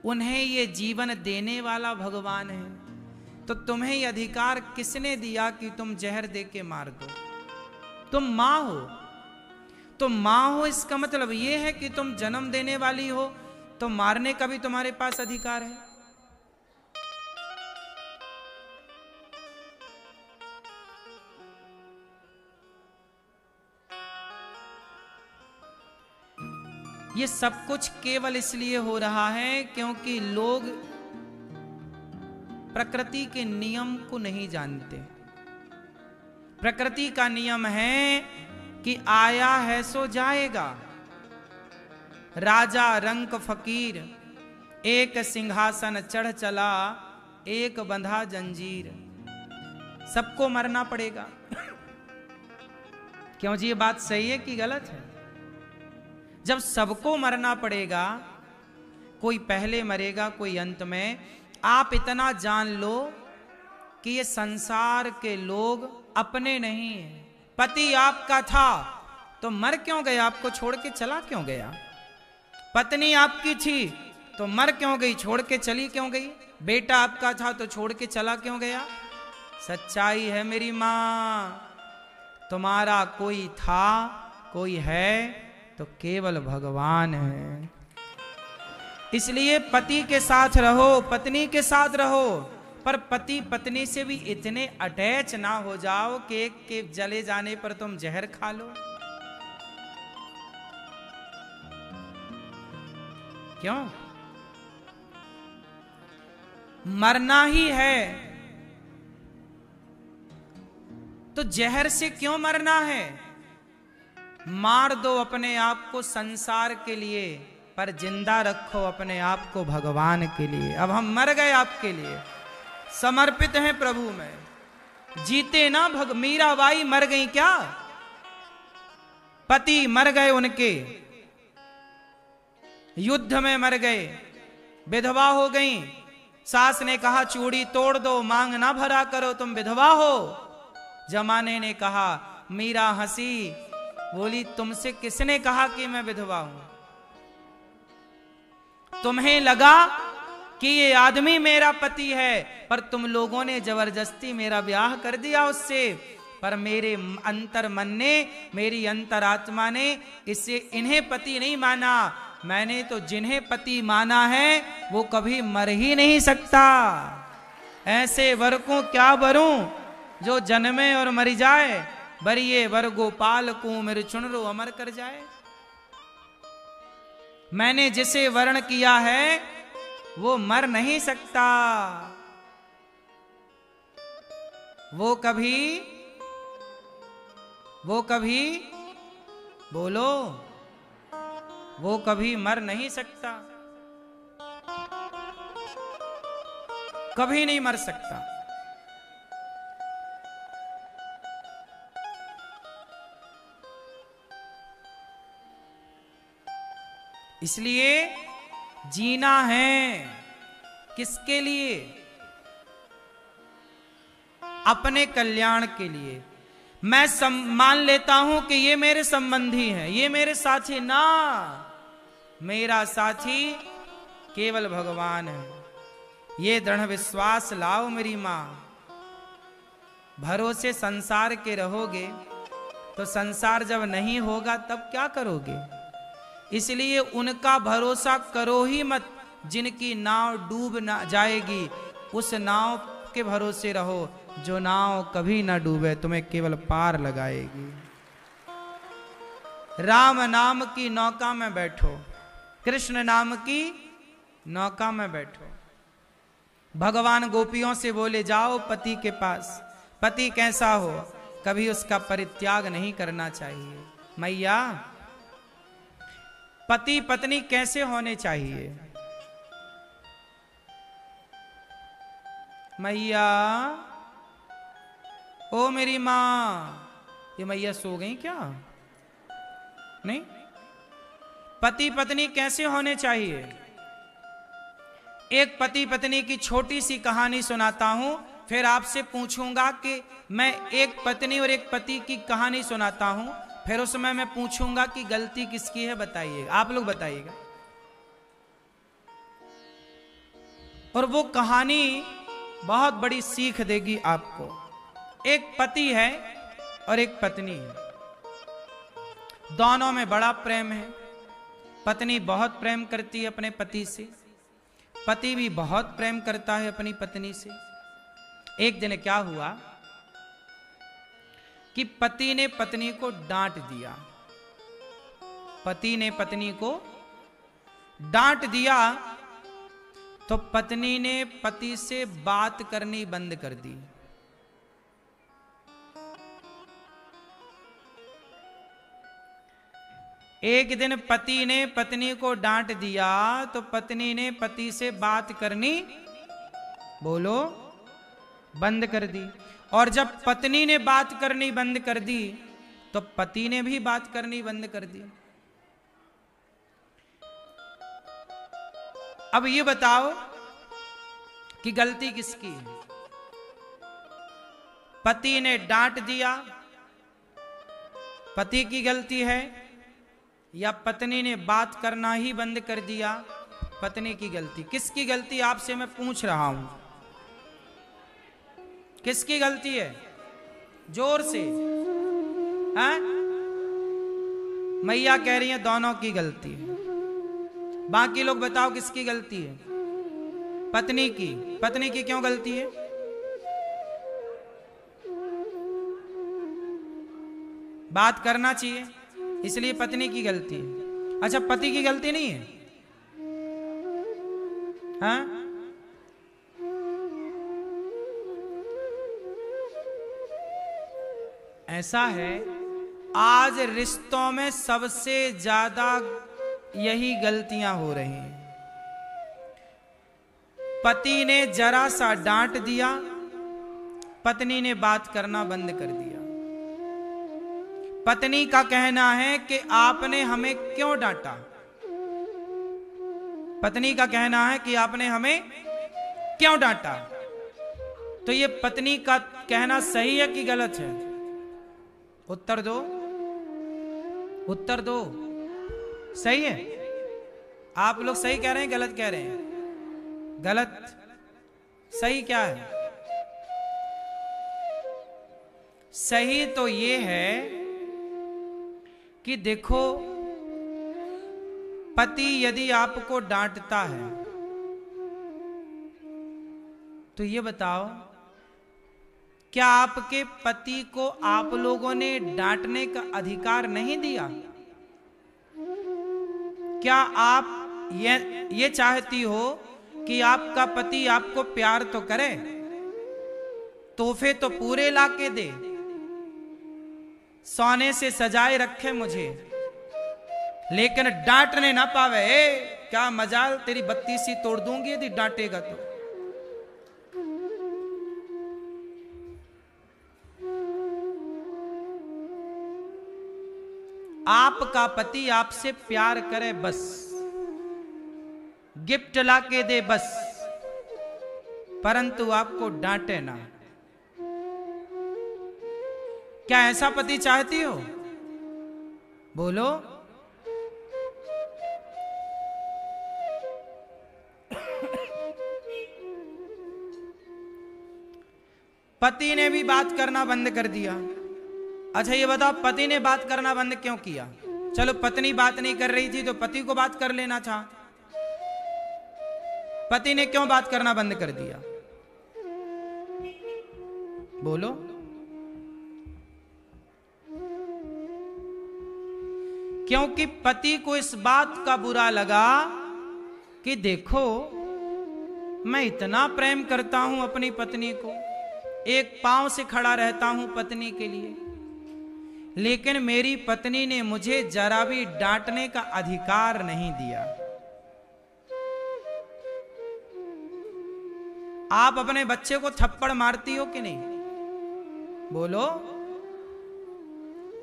उन्हें ये जीवन देने वाला भगवान है। तो तुम्हें ये अधिकार किसने दिया कि तुम जहर दे के मार दो? तुम मां हो। तो मां हो इसका मतलब ये है कि तुम जन्म देने वाली हो, तो मारने का भी तुम्हारे पास अधिकार है। ये सब कुछ केवल इसलिए हो रहा है क्योंकि लोग प्रकृति के नियम को नहीं जानते। प्रकृति का नियम है कि आया है सो जाएगा। राजा रंक फकीर, एक सिंहासन चढ़ चला, एक बंधा जंजीर। सबको मरना पड़ेगा। क्यों जी, ये बात सही है कि गलत है? जब सबको मरना पड़ेगा, कोई पहले मरेगा, कोई अंत में, आप इतना जान लो कि ये संसार के लोग अपने नहीं हैं। पति आपका था तो मर क्यों गया? आपको छोड़ के चला क्यों गया? पत्नी आपकी थी तो मर क्यों गई, छोड़ के चली क्यों गई? बेटा आपका था तो छोड़ के चला क्यों गया? सच्चाई है मेरी माँ, तुम्हारा कोई था कोई है तो केवल भगवान है। इसलिए पति के साथ रहो, पत्नी के साथ रहो, पर पति पत्नी से भी इतने अटैच ना हो जाओ कि एक के जले जाने पर तुम जहर खा लो। क्यों? मरना ही है तो जहर से क्यों मरना है? मार दो अपने आप को संसार के लिए, पर जिंदा रखो अपने आप को भगवान के लिए। अब हम मर गए आपके लिए, समर्पित हैं प्रभु में, जीते ना मीराबाई मर गई क्या? पति मर गए उनके, युद्ध में मर गए, विधवा हो गई। सास ने कहा चूड़ी तोड़ दो, मांग ना भरा करो, तुम विधवा हो। जमाने ने कहा, मीरा हंसी, बोली तुमसे किसने कहा कि मैं विधवा हूं? तुम्हें लगा कि ये आदमी मेरा पति है, पर तुम लोगों ने जबरदस्ती मेरा ब्याह कर दिया उससे। पर मेरे अंतर मन ने, मेरी अंतरात्मा ने इन्हें पति नहीं माना। मैंने तो जिन्हें पति माना है वो कभी मर ही नहीं सकता। ऐसे वर को क्या वरूं जो जन्मे और मर जाए, बरिए वर गोपाल को मेरे चुनरो अमर कर जाए। मैंने जिसे वर्ण किया है वो मर नहीं सकता, वो कभी बोलो, वो कभी मर नहीं सकता, कभी नहीं मर सकता। इसलिए जीना है किसके लिए? अपने कल्याण के लिए। मैं मान लेता हूं कि ये मेरे संबंधी हैं, ये मेरे साथी, ना, मेरा साथी केवल भगवान है। ये दृढ़ विश्वास लाओ मेरी मां। भरोसे संसार के रहोगे तो संसार जब नहीं होगा तब क्या करोगे? इसलिए उनका भरोसा करो ही मत जिनकी नाव डूब ना जाएगी। उस नाव के भरोसे रहो जो नाव कभी ना डूबे, तुम्हें केवल पार लगाएगी। राम नाम की नौका में बैठो, कृष्ण नाम की नौका में बैठो। भगवान गोपियों से बोले जाओ पति के पास, पति कैसा हो कभी उसका परित्याग नहीं करना चाहिए। मैया, पति पत्नी कैसे होने चाहिए? मैया, ओ मेरी मां, ये मैया सो गई क्या? नहीं। पति पत्नी कैसे होने चाहिए? एक पति पत्नी की छोटी सी कहानी सुनाता हूं, फिर आपसे पूछूंगा कि मैं एक पत्नी और एक पति की कहानी सुनाता हूं, फिर उसमें मैं पूछूंगा कि गलती किसकी है, बताइएगा, आप लोग बताइएगा। और वो कहानी बहुत बड़ी सीख देगी आपको। एक पति है और एक पत्नी है, दोनों में बड़ा प्रेम है। पत्नी बहुत प्रेम करती है अपने पति से, पति भी बहुत प्रेम करता है अपनी पत्नी से। एक दिन क्या हुआ कि पति ने पत्नी को डांट दिया। पति ने पत्नी को डांट दिया तो पत्नी ने पति से बात करनी बंद कर दी। एक दिन पति ने पत्नी को डांट दिया तो पत्नी ने पति से बात करनी, बोलो, बंद कर दी। और जब पत्नी ने बात करनी बंद कर दी तो पति ने भी बात करनी बंद कर दी। अब ये बताओ कि गलती किसकी है? पति ने डांट दिया, पति की गलती है, या पत्नी ने बात करना ही बंद कर दिया, पत्नी की गलती। किसकी गलती आपसे मैं पूछ रहा हूं, किसकी गलती है? जोर से। हैं? मैया कह रही है दोनों की गलती है। बाकी लोग बताओ किसकी गलती है? पत्नी की। पत्नी की क्यों गलती है? बात करना चाहिए, इसलिए पत्नी की गलती है। अच्छा, पति की गलती नहीं है? हाँ? ऐसा है, आज रिश्तों में सबसे ज्यादा यही गलतियां हो रही हैं। पति ने जरा सा डांट दिया, पत्नी ने बात करना बंद कर दिया। पत्नी का कहना है कि आपने हमें क्यों डांटा। पत्नी का कहना है कि आपने हमें क्यों डांटा। तो ये पत्नी का कहना सही है कि गलत है? उत्तर दो, उत्तर दो। सही है? आप लोग सही कह रहे हैं, गलत कह रहे हैं? गलत। सही क्या है? सही तो ये है कि देखो, पति यदि आपको डांटता है तो ये बताओ, क्या आपके पति को आप लोगों ने डांटने का अधिकार नहीं दिया? क्या आप ये चाहती हो कि आपका पति आपको प्यार तो करे, तोहफे तो पूरे लाके दे, सोने से सजाए रखे मुझे, लेकिन डांटने ना पावे? क्या मजाल, तेरी बत्ती सी तोड़ दूंगी यदि डांटेगा तो। आपका पति आपसे प्यार करे बस, गिफ्ट लाके दे बस, परंतु आपको डांटे ना। क्या ऐसा पति चाहती हो? बोलो। पति ने भी बात करना बंद कर दिया। अच्छा ये बताओ, पति ने बात करना बंद क्यों किया? चलो, पत्नी बात नहीं कर रही थी तो पति को बात कर लेना था। पति ने क्यों बात करना बंद कर दिया? बोलो। क्योंकि पति को इस बात का बुरा लगा कि देखो, मैं इतना प्रेम करता हूं अपनी पत्नी को, एक पांव से खड़ा रहता हूं पत्नी के लिए, लेकिन मेरी पत्नी ने मुझे जरा भी डांटने का अधिकार नहीं दिया। आप अपने बच्चे को थप्पड़ मारती हो कि नहीं? बोलो।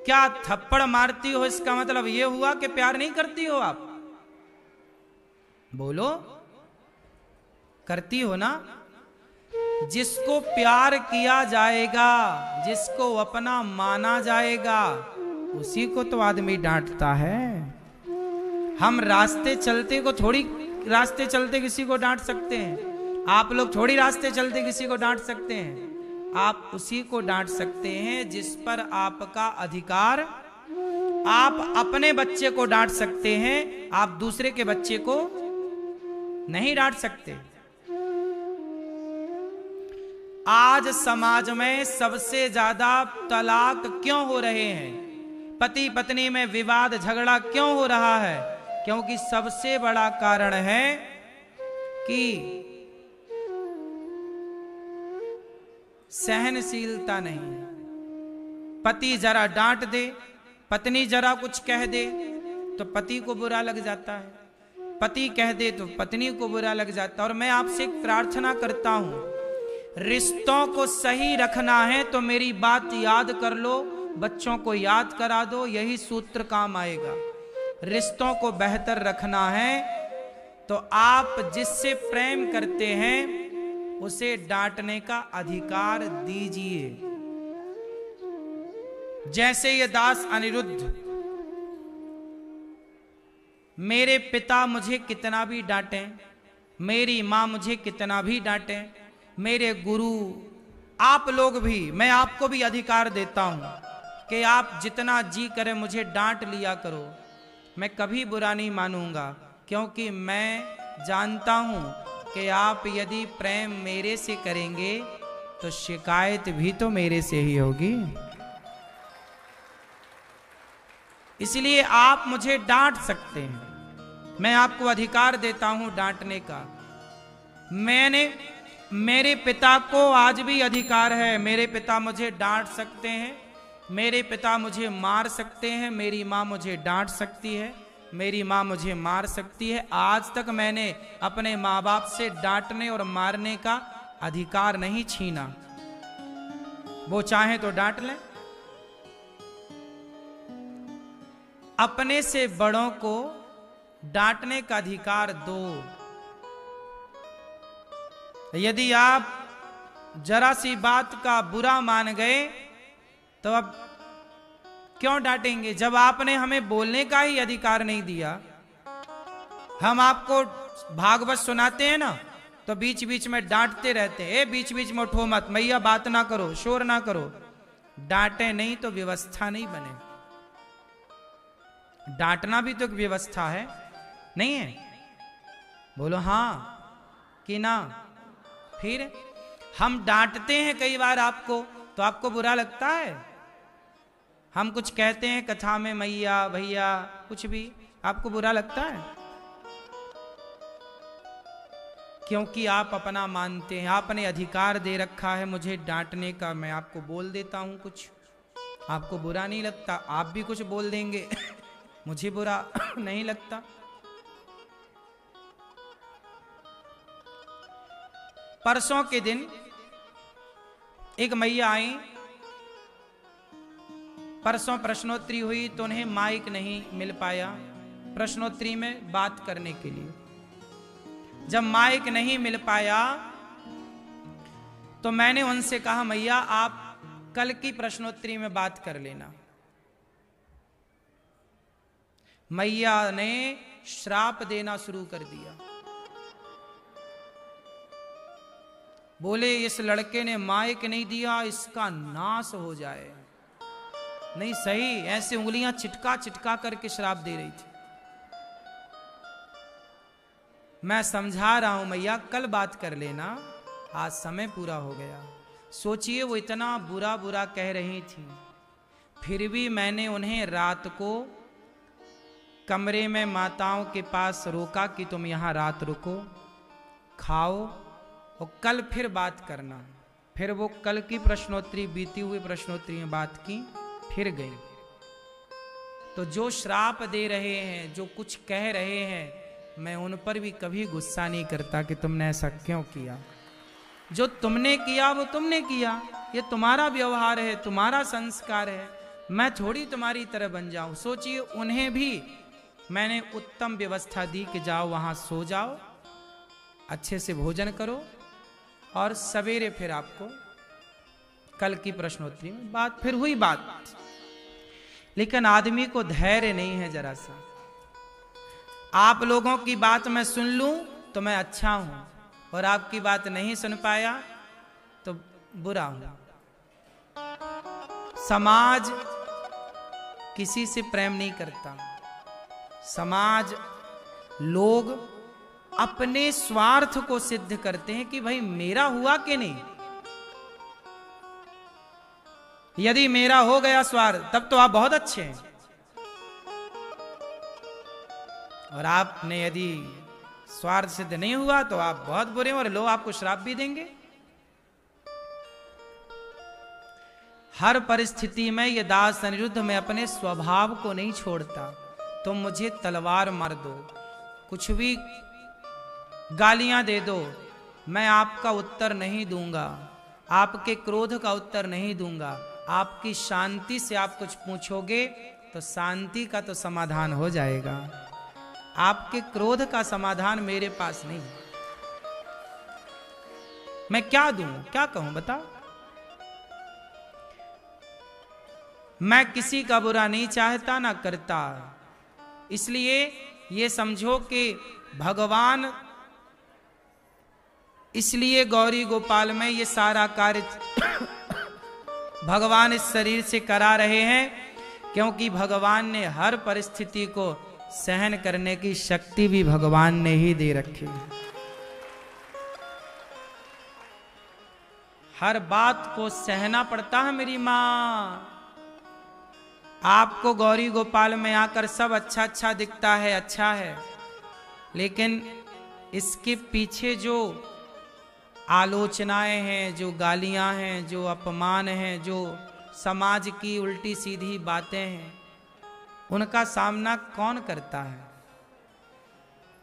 क्या थप्पड़ मारती हो इसका मतलब यह हुआ कि प्यार नहीं करती हो आप? बोलो। करती हो ना? जिसको प्यार किया जाएगा, जिसको अपना माना जाएगा, उसी को तो आदमी डांटता है। हम रास्ते चलते को थोड़ी, रास्ते चलते किसी को डांट सकते हैं। आप लोग थोड़ी रास्ते चलते किसी को डांट सकते हैं। आप उसी को डांट सकते हैं जिस पर आपका अधिकार। आप अपने बच्चे को डांट सकते हैं, आप दूसरे के बच्चे को नहीं डांट सकते। आज समाज में सबसे ज्यादा तलाक क्यों हो रहे हैं? पति पत्नी में विवाद झगड़ा क्यों हो रहा है? क्योंकि सबसे बड़ा कारण है कि सहनशीलता नहीं। पति जरा डांट दे, पत्नी जरा कुछ कह दे तो पति को बुरा लग जाता है, पति कह दे तो पत्नी को बुरा लग जाता है। और मैं आपसे एक प्रार्थना करता हूं, रिश्तों को सही रखना है तो मेरी बात याद कर लो, बच्चों को याद करा दो, यही सूत्र काम आएगा। रिश्तों को बेहतर रखना है तो आप जिससे प्रेम करते हैं उसे डांटने का अधिकार दीजिए। जैसे ये दास अनिरुद्ध मेरे पिता मुझे कितना भी डांटें, मेरी माँ मुझे कितना भी डांटें, मेरे गुरु, आप लोग भी, मैं आपको भी अधिकार देता हूँ कि आप जितना जी करे मुझे डांट लिया करो, मैं कभी बुरा नहीं मानूंगा, क्योंकि मैं जानता हूँ कि आप यदि प्रेम मेरे से करेंगे तो शिकायत भी तो मेरे से ही होगी। इसलिए आप मुझे डांट सकते हैं, मैं आपको अधिकार देता हूं डांटने का। मेरे पिता को आज भी अधिकार है, मेरे पिता मुझे डांट सकते हैं, मेरे पिता मुझे मार सकते हैं, मेरी माँ मुझे डांट सकती है, मेरी माँ मुझे मार सकती है। आज तक मैंने अपने माँ बाप से डांटने और मारने का अधिकार नहीं छीना। वो चाहे तो डांट लें। अपने से बड़ों को डांटने का अधिकार दो। यदि आप जरा सी बात का बुरा मान गए तो अब क्यों डांटेंगे, जब आपने हमें बोलने का ही अधिकार नहीं दिया। हम आपको भागवत सुनाते हैं ना, तो बीच बीच में डांटते रहते हैं, बीच बीच में उठो मत, मैया बात ना करो, शोर ना करो। डांटे नहीं तो व्यवस्था नहीं बने। डांटना भी तो एक व्यवस्था है, नहीं है? बोलो हाँ कि ना। फिर हम डांटते हैं कई बार आपको, तो आपको बुरा लगता है? हम कुछ कहते हैं कथा में, मैया भैया कुछ भी, आपको बुरा लगता है? क्योंकि आप अपना मानते हैं, आपने अधिकार दे रखा है मुझे डांटने का। मैं आपको बोल देता हूं कुछ, आपको बुरा नहीं लगता, आप भी कुछ बोल देंगे मुझे बुरा नहीं लगता। परसों के दिन एक मैया आई, परसों प्रश्नोत्तरी हुई तो उन्हें माइक नहीं मिल पाया प्रश्नोत्तरी में बात करने के लिए। जब माइक नहीं मिल पाया तो मैंने उनसे कहा, मैया आप कल की प्रश्नोत्तरी में बात कर लेना। मैया ने श्राप देना शुरू कर दिया। बोले इस लड़के ने माइक नहीं दिया, इसका नाश हो जाए। नहीं सही, ऐसे उंगलियां चिटका चिटका करके श्राप दे रही थी। मैं समझा रहा हूं मैया कल बात कर लेना, आज समय पूरा हो गया। सोचिए वो इतना बुरा बुरा कह रही थी, फिर भी मैंने उन्हें रात को कमरे में माताओं के पास रोका कि तुम यहां रात रुको, खाओ और कल फिर बात करना। फिर वो कल की प्रश्नोत्तरी, बीती हुई प्रश्नोत्तरी में बात की, फिर गई। तो जो श्राप दे रहे हैं, जो कुछ कह रहे हैं, मैं उन पर भी कभी गुस्सा नहीं करता कि तुमने ऐसा क्यों किया। जो तुमने किया वो तुमने किया, ये तुम्हारा व्यवहार है, तुम्हारा संस्कार है, मैं थोड़ी तुम्हारी तरह बन जाऊं। सोचिए उन्हें भी मैंने उत्तम व्यवस्था दी कि जाओ वहां सो जाओ, अच्छे से भोजन करो और सवेरे फिर आपको कल की प्रश्नोत्तरी में बात। फिर हुई बात, लेकिन आदमी को धैर्य नहीं है जरा सा। आप लोगों की बात मैं सुन लूं तो मैं अच्छा हूं, और आपकी बात नहीं सुन पाया तो बुरा हूं। समाज किसी से प्रेम नहीं करता। समाज, लोग अपने स्वार्थ को सिद्ध करते हैं कि भाई मेरा हुआ कि नहीं। यदि मेरा हो गया स्वार्थ तब तो आप बहुत अच्छे हैं, और आपने यदि स्वार्थ सिद्ध नहीं हुआ तो आप बहुत बुरे हैं और लोग आपको श्राप भी देंगे। हर परिस्थिति में ये दास अनिरुद्ध, मैं अपने स्वभाव को नहीं छोड़ता। तुम मुझे तलवार मार दो, कुछ भी गालियां दे दो, मैं आपका उत्तर नहीं दूंगा, आपके क्रोध का उत्तर नहीं दूंगा। आपकी शांति से आप कुछ पूछोगे तो शांति का तो समाधान हो जाएगा, आपके क्रोध का समाधान मेरे पास नहीं। मैं क्या दूं, क्या कहूं बताओ। मैं किसी का बुरा नहीं चाहता ना करता, इसलिए ये समझो कि भगवान इसलिए गौरी गोपाल में ये सारा कार्य भगवान इस शरीर से करा रहे हैं, क्योंकि भगवान ने हर परिस्थिति को सहन करने की शक्ति भी भगवान ने ही दे रखी है। हर बात को सहना पड़ता है मेरी माँ। आपको गौरी गोपाल में आकर सब अच्छा अच्छा दिखता है, अच्छा है, लेकिन इसके पीछे जो आलोचनाएं हैं, जो गालियां हैं, जो अपमान हैं, जो समाज की उल्टी सीधी बातें हैं, उनका सामना कौन करता है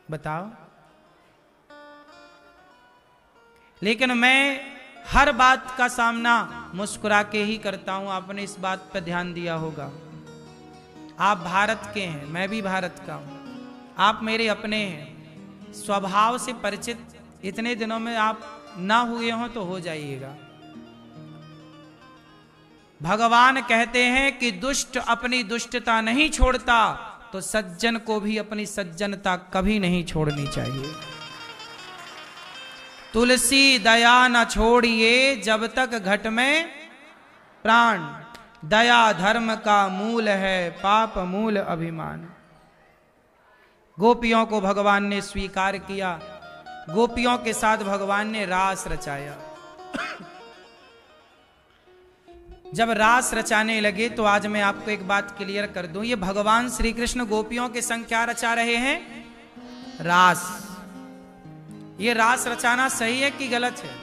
बताओ। लेकिन मैं हर बात का सामना मुस्कुरा के ही करता हूं। आपने इस बात पर ध्यान दिया होगा। आप भारत के हैं, मैं भी भारत का हूं, आप मेरे अपने हैं। स्वभाव से परिचित इतने दिनों में आप ना हुए हो तो हो जाइएगा। भगवान कहते हैं कि दुष्ट अपनी दुष्टता नहीं छोड़ता, तो सज्जन को भी अपनी सज्जनता कभी नहीं छोड़नी चाहिए। तुलसी दया न छोड़िए जब तक घट में प्राण, दया धर्म का मूल है, पाप मूल अभिमान। गोपियों को भगवान ने स्वीकार किया, गोपियों के साथ भगवान ने रास रचाया। जब रास रचाने लगे तो आज मैं आपको एक बात क्लियर कर दूं, ये भगवान श्री कृष्ण गोपियों के संग क्या रचा रहे हैं? रास। ये रास रचाना सही है कि गलत है?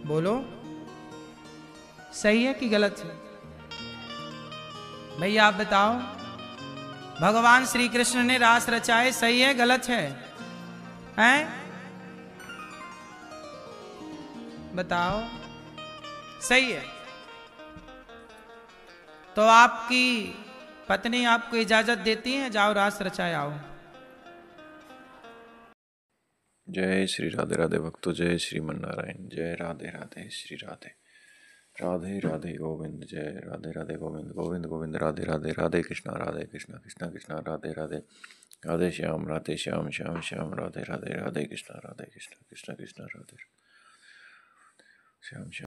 बोलो, सही है कि गलत है? भैया आप बताओ, भगवान श्री कृष्ण ने रास रचाए, सही है गलत है? हैं? बताओ, सही है। तो आपकी पत्नी आपको इजाजत देती है, जाओ रास रचाए आओ। जय श्री राधे राधे भक्तों, जय श्रीमन नारायण, जय राधे राधे श्री राधे, राधे राधे गोविंद, जय राधे राधे गोविंद, गोविंद गोविंद राधे राधे, राधे कृष्णा कृष्णा कृष्णा राधे राधे, राधे श्याम श्याम श्याम राधे राधे, राधे कृष्णा कृष्णा कृष्णा राधे श्याम श्याम।